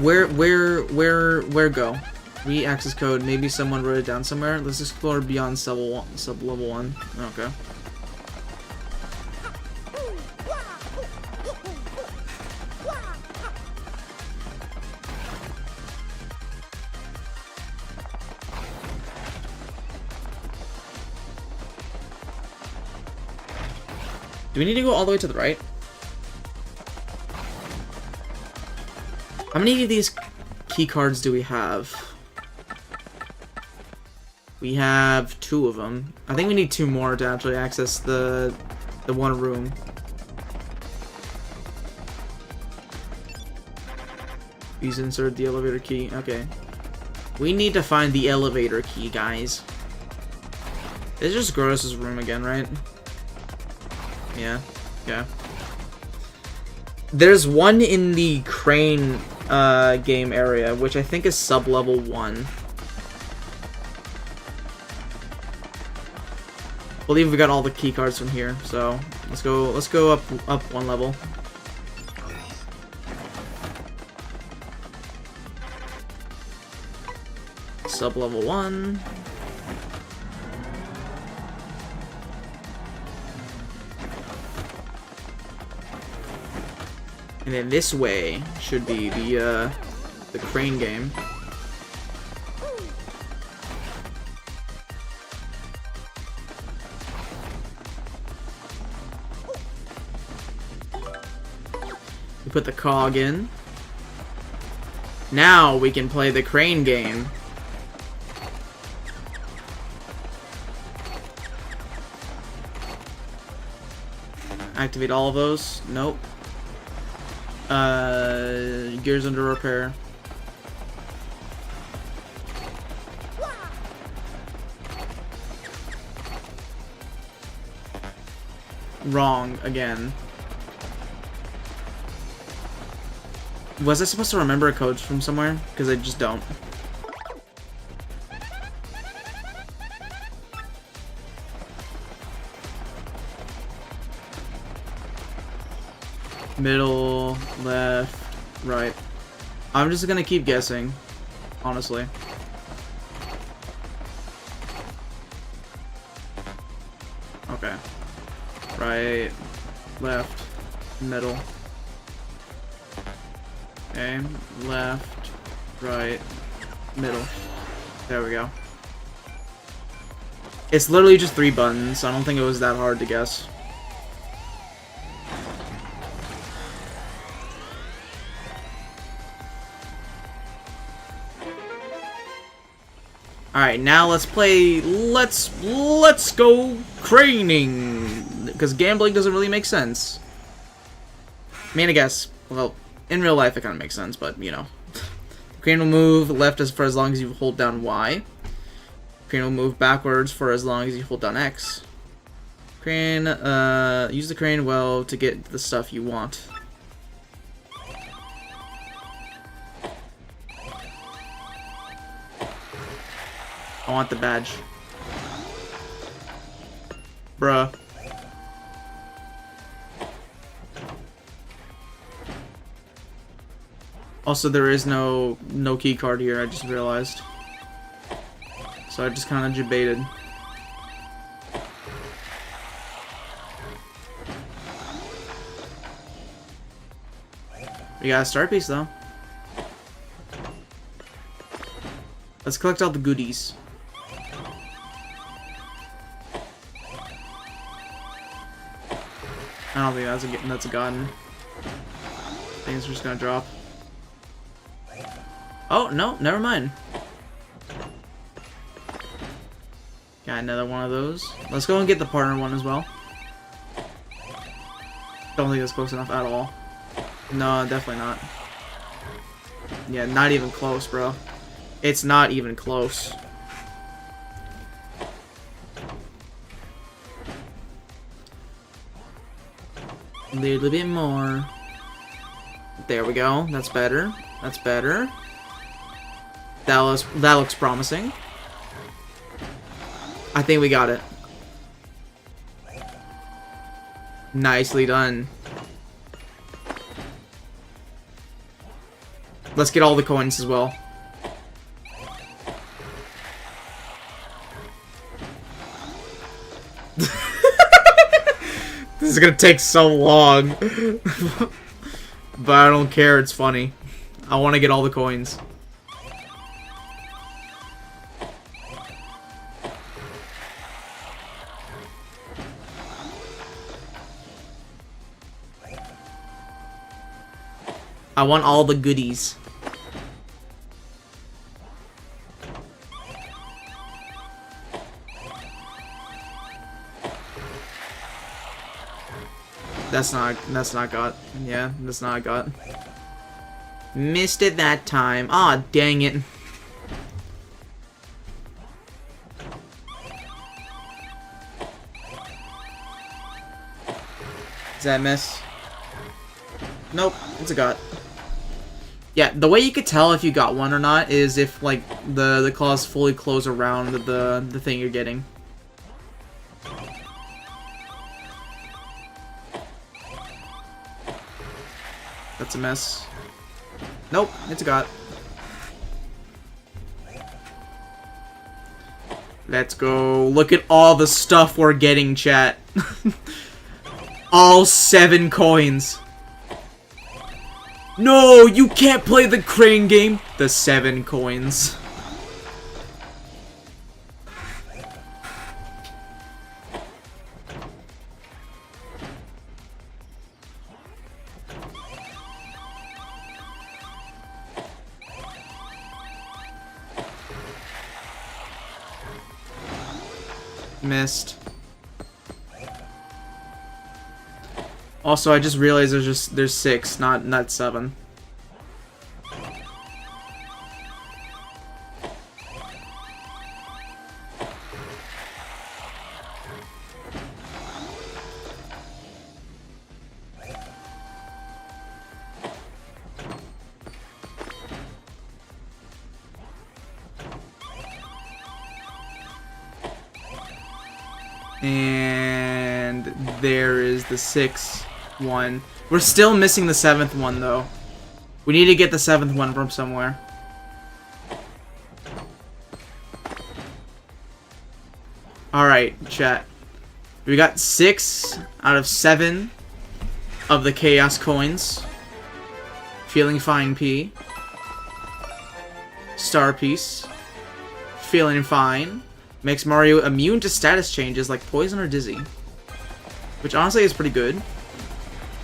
go? Re-access code. Maybe someone wrote it down somewhere. Let's explore beyond sub-level 1. Okay. Do we need to go all the way to the right? How many of these key cards do we have? We have 2 of them. I think we need 2 more to actually access the one room. Please insert the elevator key. Okay. We need to find the elevator key, guys. It's just Gross's room again, right? Yeah. Yeah. There's one in the crane game area, which I think is sub-level 1. I believe we got all the key cards from here, so let's go up 1 level. Sub-level 1. And then this way should be the crane game. We put the cog in. Now we can play the crane game. Activate all of those. Nope. Gears under repair. Wrong again. Was I supposed to remember a code from somewhere? Because I just don't. Middle, left, right. I'm just gonna keep guessing, honestly. Okay. Right, left, middle. Okay, left, right, middle. There we go. It's literally just 3 buttons, so I don't think it was that hard to guess. Alright, now let's play, let's go craning, because gambling doesn't really make sense. I mean, I guess, well, in real life it kind of makes sense, but, you know. Crane will move left for as long as you hold down Y. Crane will move backwards for as long as you hold down X. Crane, use the crane well to get the stuff you want. I want the badge. Bruh. Also, there is no key card here, I just realized. So I just kind of debated. We got a star piece though. Let's collect all the goodies. I don't think that's a gotten. I think it's just gonna drop. Oh, no, never mind. Got another one of those. Let's go and get the partner one as well. Don't think it's close enough at all. No, definitely not. Yeah, not even close, bro. It's not even close. A little bit more. There we go. That's better. That's better. That looks promising. I think we got it. Nicely done. Let's get all the coins as well. This is gonna take so long. But I don't care, it's funny. I want to get all the coins. I want all the goodies. That's not got. Yeah, that's not got. Missed it that time. Ah, dang it. Is that a miss? Nope, it's a got. Yeah, the way you could tell if you got one or not is if, like, the claws fully close around the thing you're getting. That's a mess. Nope, it's a got. Let's go. Look at all the stuff we're getting, chat. All 7 coins. No, you can't play the crane game. The 7 coins. Missed. Also, I just realized there's 6, not 7. And there is the 6th one. We're still missing the 7th one, though. We need to get the 7th one from somewhere. Alright, chat. We got 6 out of 7 of the Chaos Coins. Feeling fine, P. Star Piece. Feeling fine. Makes Mario immune to status changes like poison or dizzy. Which honestly is pretty good.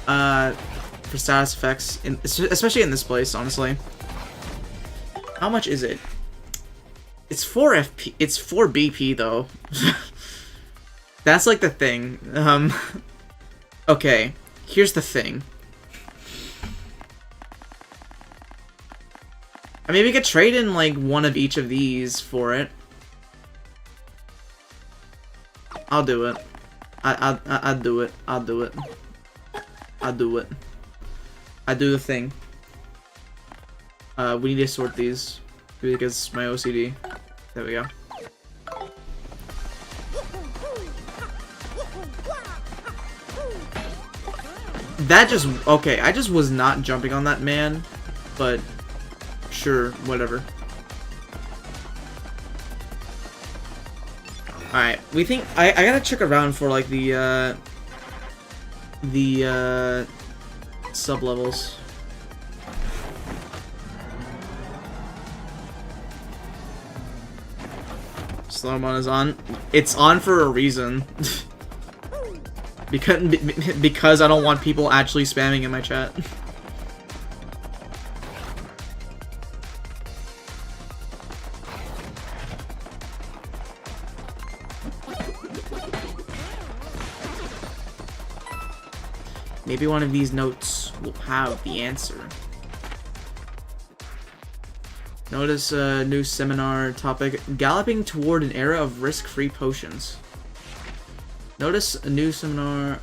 For status effects, especially in this place, honestly. How much is it? It's 4 FP. It's 4 BP though. That's like the thing. Okay, here's the thing. I mean, we could trade in like one of each of these for it. I'll do it. I'll do it. I'll do it. I'll do it. I do the thing. We need to sort these because my OCD. There we go. That just okay. I just was not jumping on that man, but sure, whatever. Alright, we think I gotta check around for like the sub levels. Slow mo is on. It's on for a reason. because I don't want people actually spamming in my chat. Maybe one of these notes will have the answer. Notice a new seminar topic, galloping toward an era of risk-free potions. Notice a new seminar,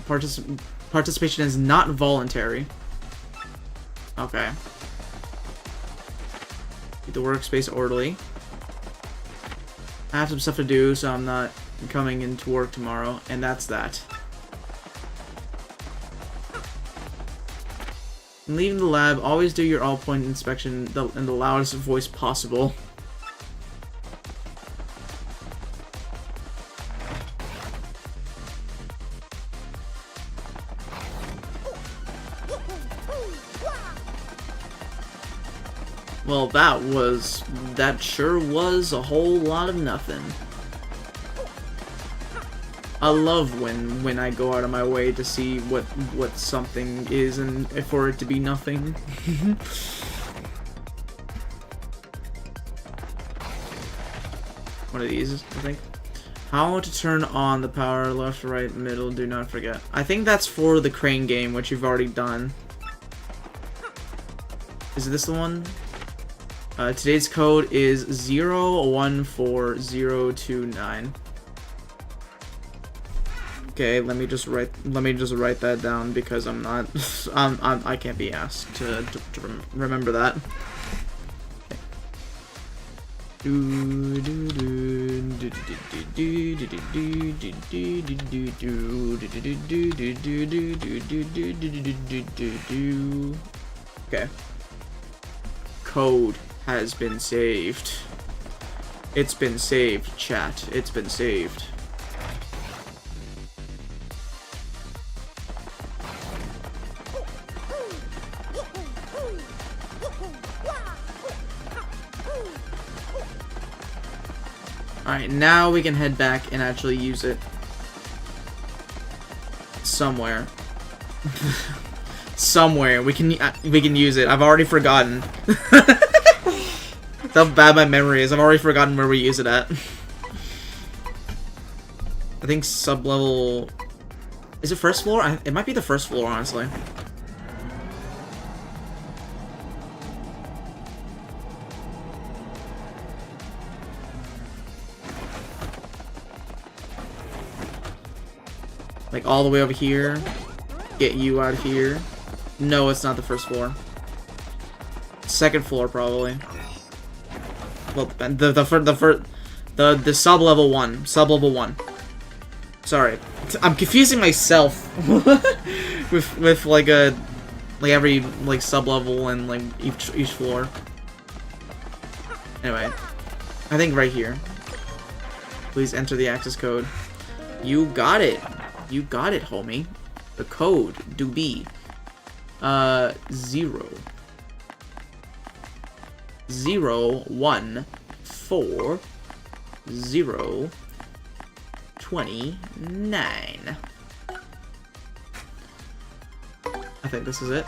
participation is not voluntary. Okay. Keep the workspace orderly. I have some stuff to do, so I'm not coming into work tomorrow, and that's that. When leaving the lab, always do your all-point inspection in the loudest voice possible. Well, that sure was a whole lot of nothing. I love when I go out of my way to see what something is and for it to be nothing. One of these, I think. How to turn on the power, left, right, middle, do not forget. I think that's for the crane game, which you've already done. Is this the one? Today's code is 014029. Okay, let me just write that down because I'm not I can't be asked to remember that. Okay. Code has been saved. It's been saved, chat. It's been saved. Alright, now we can head back and actually use it somewhere. Somewhere we can use it. I've already forgotten. That's how bad my memory is. I've already forgotten where we use it at. I think sub-level... Is it first floor? It might be the first floor, honestly. Like all the way over here. Get you out of here. No, it's not the first floor. Second floor, probably. Well, the sub-level one. Sub-level 1. Sorry. I'm confusing myself with like every like sub-level and like each floor. Anyway. I think right here. Please enter the access code. You got it. You got it, homie. The code do be 0 1 4 0 29. I think this is it.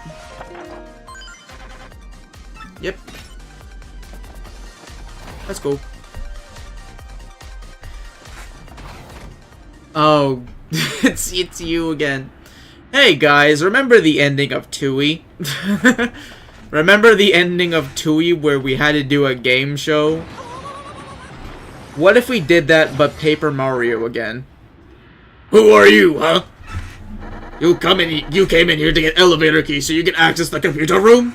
Yep. Let's go. Oh, it's you again. Hey guys, remember the ending of Tui? Remember the ending of Tui where we had to do a game show? What if we did that but Paper Mario again? Who are you, huh? You came in here to get elevator keys so you can access the computer room?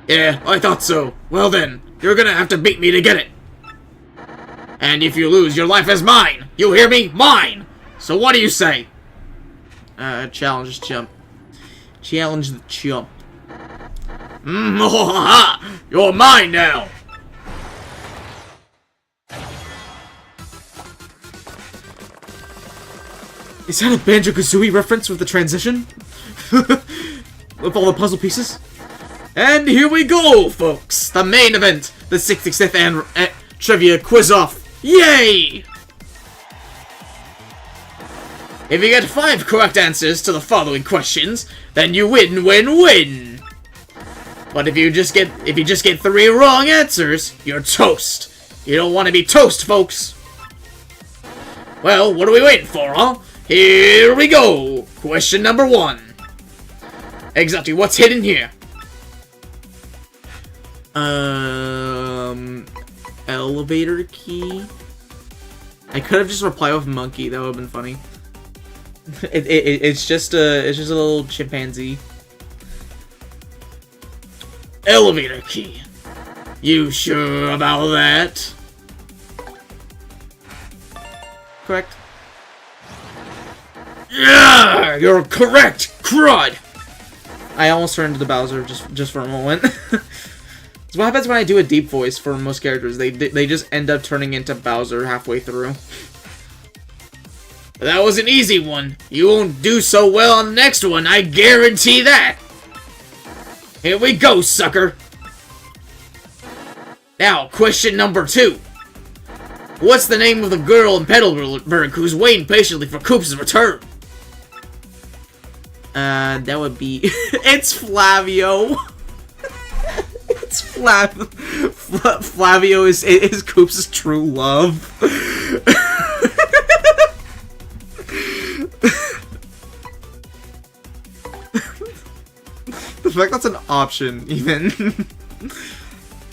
Yeah, I thought so. Well then, you're gonna have to beat me to get it. And if you lose, your life is mine! You hear me? Mine! So what do you say? Challenge the chump. Challenge the chump. You're mine now! Is that a Banjo-Kazooie reference with the transition? With all the puzzle pieces? And here we go, folks! The main event! The 66th trivia quiz off. Yay! If you get 5 correct answers to the following questions, then you win. But if you just get 3 wrong answers, you're toast. You don't want to be toast, folks. Well, what are we waiting for, huh? Here we go. Question number 1. Exactly what's hidden here? Elevator key. I could have just replied with monkey. That would have been funny. It's just a little chimpanzee. Elevator key. You sure about that? Correct. Yeah, you're correct, crud. I almost turned into Bowser just for a moment. So what happens when I do a deep voice for most characters? They just end up turning into Bowser halfway through. That was an easy one. You won't do so well on the next one, I guarantee that. Here we go, sucker. Now, question number 2. What's the name of the girl in Petalburg who's waiting patiently for Koops' return? That would be... It's Flavio. It's Flavio is Koops' true love. The fact that's an option, even.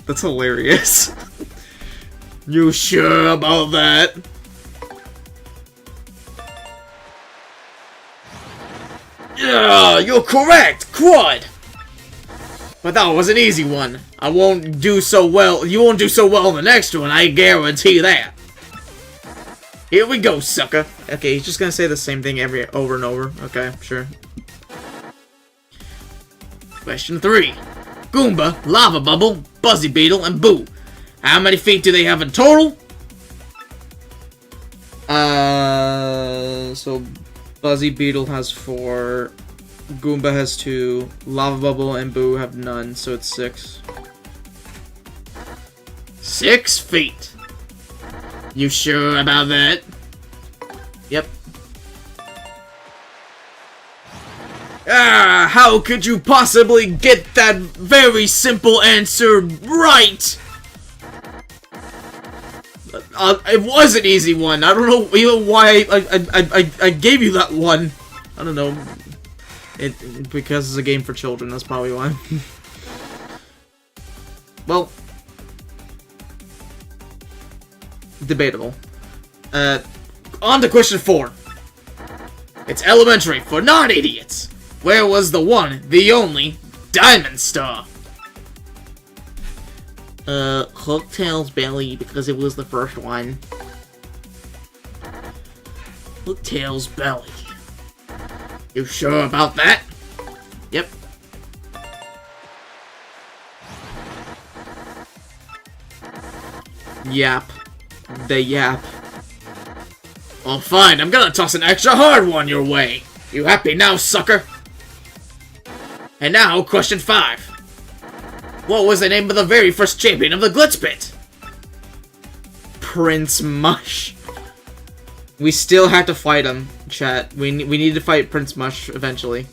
That's hilarious. You sure about that? Yeah, you're correct, crud! But that was an easy one. I won't do so well. You won't do so well in the next one, I guarantee that. Here we go, sucker. Okay, he's just gonna say the same thing over and over. Okay, sure. Question 3. Goomba, Lava Bubble, Buzzy Beetle, and Boo. How many feet do they have in total? So Buzzy Beetle has 4, Goomba has 2, Lava Bubble and Boo have none, so it's 6. 6 feet. You sure about that? Yep. Ah, how could you possibly get that very simple answer right? It was an easy one. I don't know even why I gave you that one. I don't know. Because it's a game for children. That's probably why. Well, debatable. On to question 4. It's elementary for non-idiots. Where was the one, the only, Diamond Star? Hooktail's belly, because it was the first one. Hooktail's belly. You sure about that? Yep. Yap. The yap. Well, fine, I'm gonna toss an extra hard one your way. You happy now, sucker? And now, question 5. What was the name of the very first champion of the Glitz Pit? Prince Mush. We still have to fight him, chat. We need to fight Prince Mush eventually.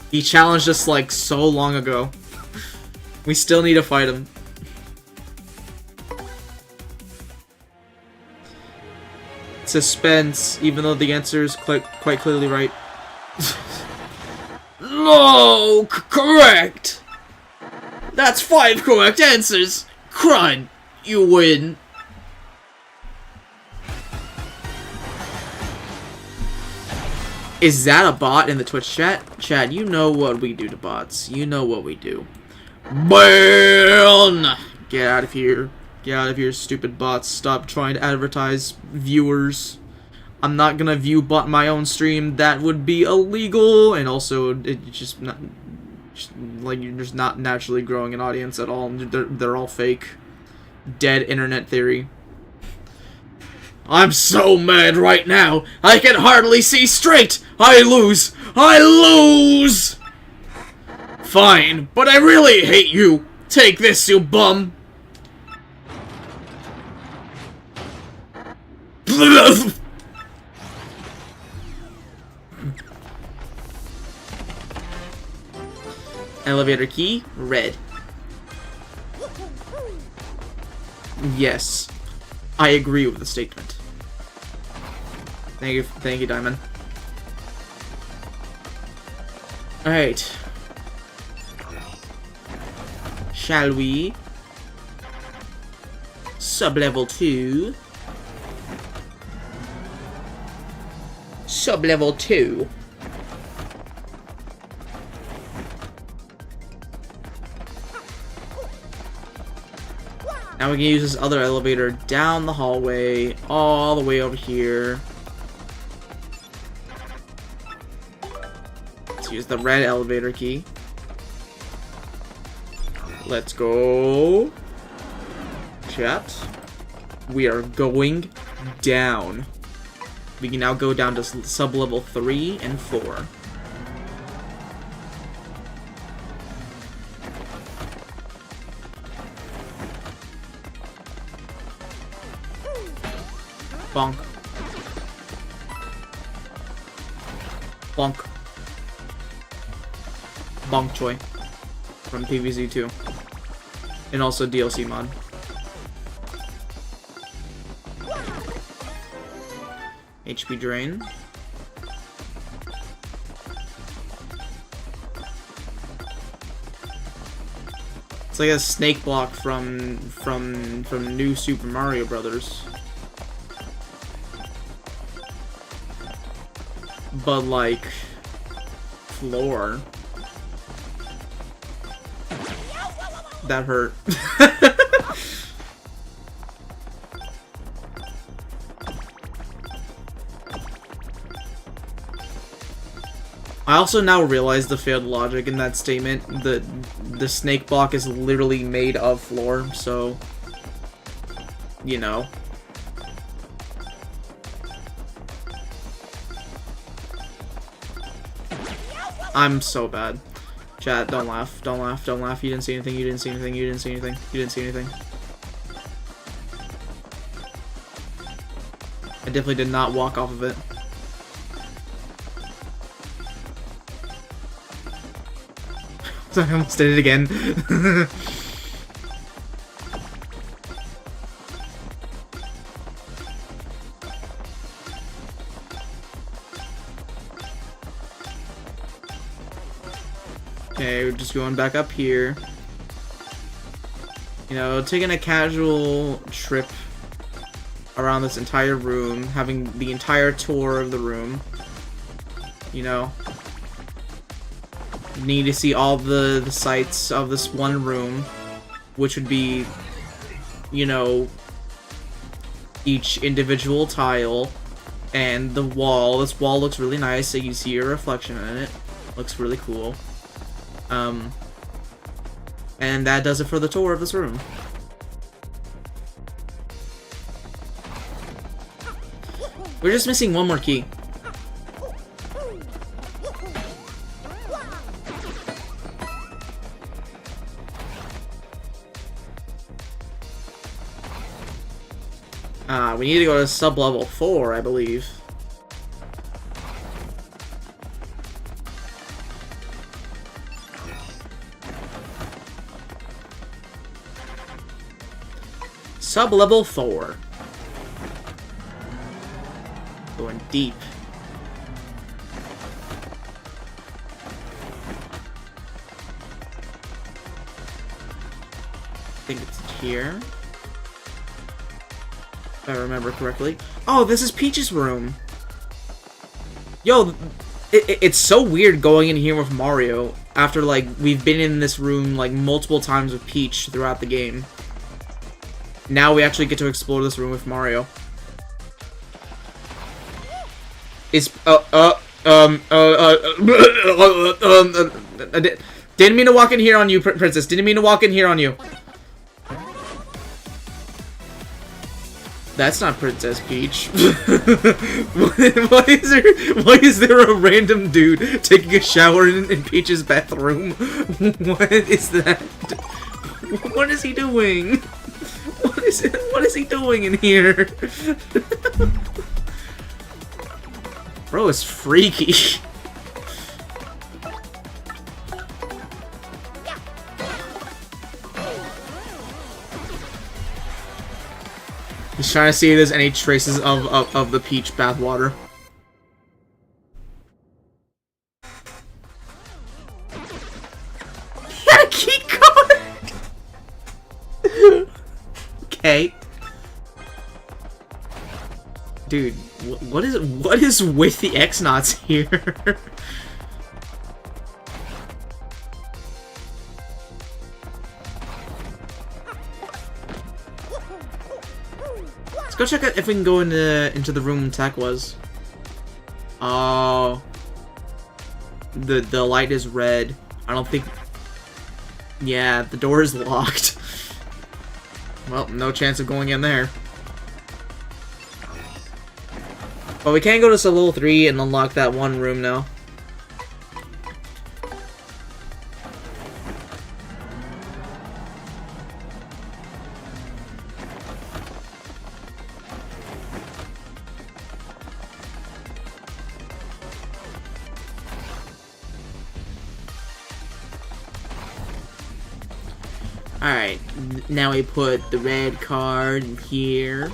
He challenged us, like, so long ago. We still need to fight him. Suspense, even though the answer is quite clearly right. No, correct! That's 5 correct answers! Crud, you win. Is that a bot in the Twitch chat? Chat, you know what we do to bots. You know what we do. Ban! Get out of here. Get out of here, stupid bots. Stop trying to advertise viewers. I'm not gonna view my own stream. That would be illegal, and also it's just not like you're just not naturally growing an audience at all. They're all fake, dead internet theory. I'm so mad right now. I can hardly see straight. I lose. I lose. Fine, but I really hate you. Take this, you bum. Elevator key, red. Yes, I agree with the statement. Thank you, Diamond. Alright. Shall we? Sub-level 2. Sub-level 2. Now we can use this other elevator down the hallway, all the way over here. Let's use the red elevator key. Let's go. Chat. We are going down. We can now go down to sub-level 3 and 4. Bonk. Bonk. Bonk Choi. From PvZ 2. And also DLC mod. HP drain. It's like a snake block from New Super Mario Brothers. But like floor. That hurt. I also now realize the failed logic in that statement. The snake block is literally made of floor, so you know. I'm so bad. Chat, don't laugh. Don't laugh. Don't laugh. You didn't see anything. You didn't see anything. You didn't see anything. You didn't see anything. I definitely did not walk off of it. I almost did it again. Okay, we're just going back up here. You know, taking a casual trip around this entire room, having the entire tour of the room. You know, need to see all the sights of this one room, which would be, you know, each individual tile and the wall. This wall looks really nice, so you see your reflection in it. Looks really cool. And that does it for the tour of this room. We're just missing one more key. We need to go to sub-level 4, I believe. Sub-level 4. Going deep. I think it's here. If I remember correctly. Oh, this is Peach's room. Yo, it's so weird going in here with Mario after, like, we've been in this room, like, multiple times with Peach throughout the game. Now we actually get to explore this room with Mario. Is, didn't mean to walk in here on you, Princess. Didn't mean to walk in here on you. That's not Princess Peach. Why is there a random dude taking a shower in Peach's bathroom? What is that? What is he doing? What is he doing in here? Bro is freaky. He's trying to see if there's any traces of the peach bathwater. He had a key card! Okay. Dude, what is with the X-Nauts here? Let's go check out if we can go into the room Tech was. Oh, the light is red. I don't think. Yeah, the door is locked. Well, no chance of going in there. But we can go to Level 3 and unlock that one room now. Alright, now we put the red card in here.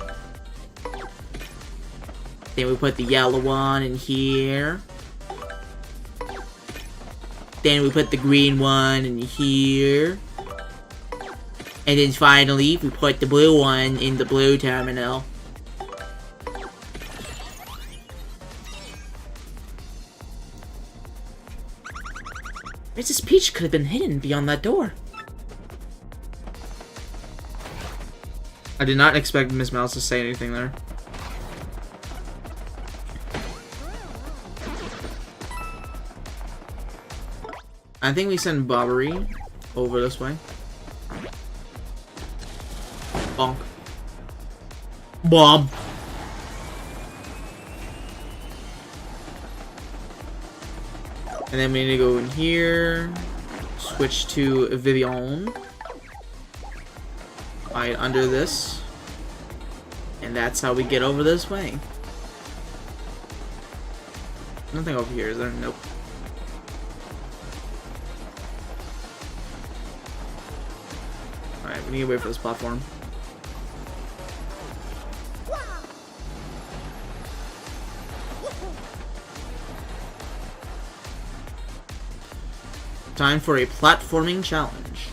Then we put the yellow one in here. Then we put the green one in here. And then finally, we put the blue one in the blue terminal. Princess Peach could have been hidden beyond that door. I did not expect Miss Mouse to say anything there. I think we send Bobbery over this way. Bonk. Bob. And then we need to go in here. Switch to Vivian. Right under this. And that's how we get over this way. Nothing over here, is there? Nope. Alright, we need to wait for this platform. Time for a platforming challenge.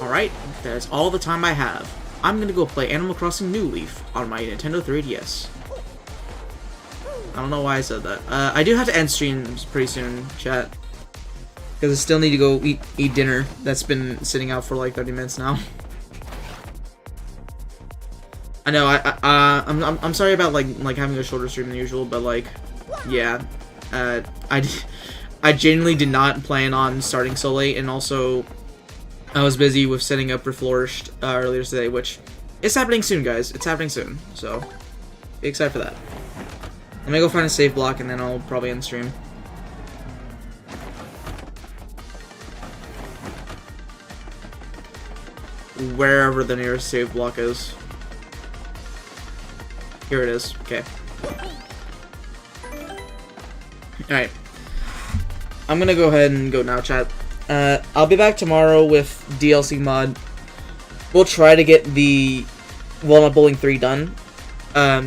Alright, that is all the time I have. I'm gonna go play Animal Crossing New Leaf on my Nintendo 3DS. I don't know why I said that. I do have to end streams pretty soon, chat. Because I still need to go eat dinner. That's been sitting out for like 30 minutes now. I know, I'm sorry about like having a shorter stream than usual, but like, yeah. I genuinely did not plan on starting so late, and also I was busy with setting up Reflourished earlier today, which is happening soon, guys. It's happening soon, so be excited for that. I'm gonna go find a save block, and then I'll probably end stream. Wherever the nearest save block is. Here it is. Okay. Alright. I'm gonna go ahead and go now, chat. I'll be back tomorrow with DLC mod. We'll try to get the Walnut Bowling 3 done.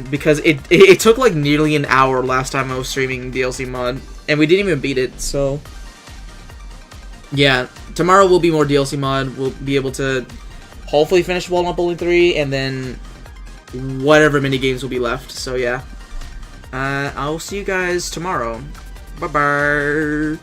Because it took like nearly an hour last time I was streaming DLC mod. And we didn't even beat it, so... Yeah, tomorrow will be more DLC mod. We'll be able to hopefully finish Walnut Bowling 3, and then whatever minigames will be left. So yeah. I'll see you guys tomorrow. Bye-bye.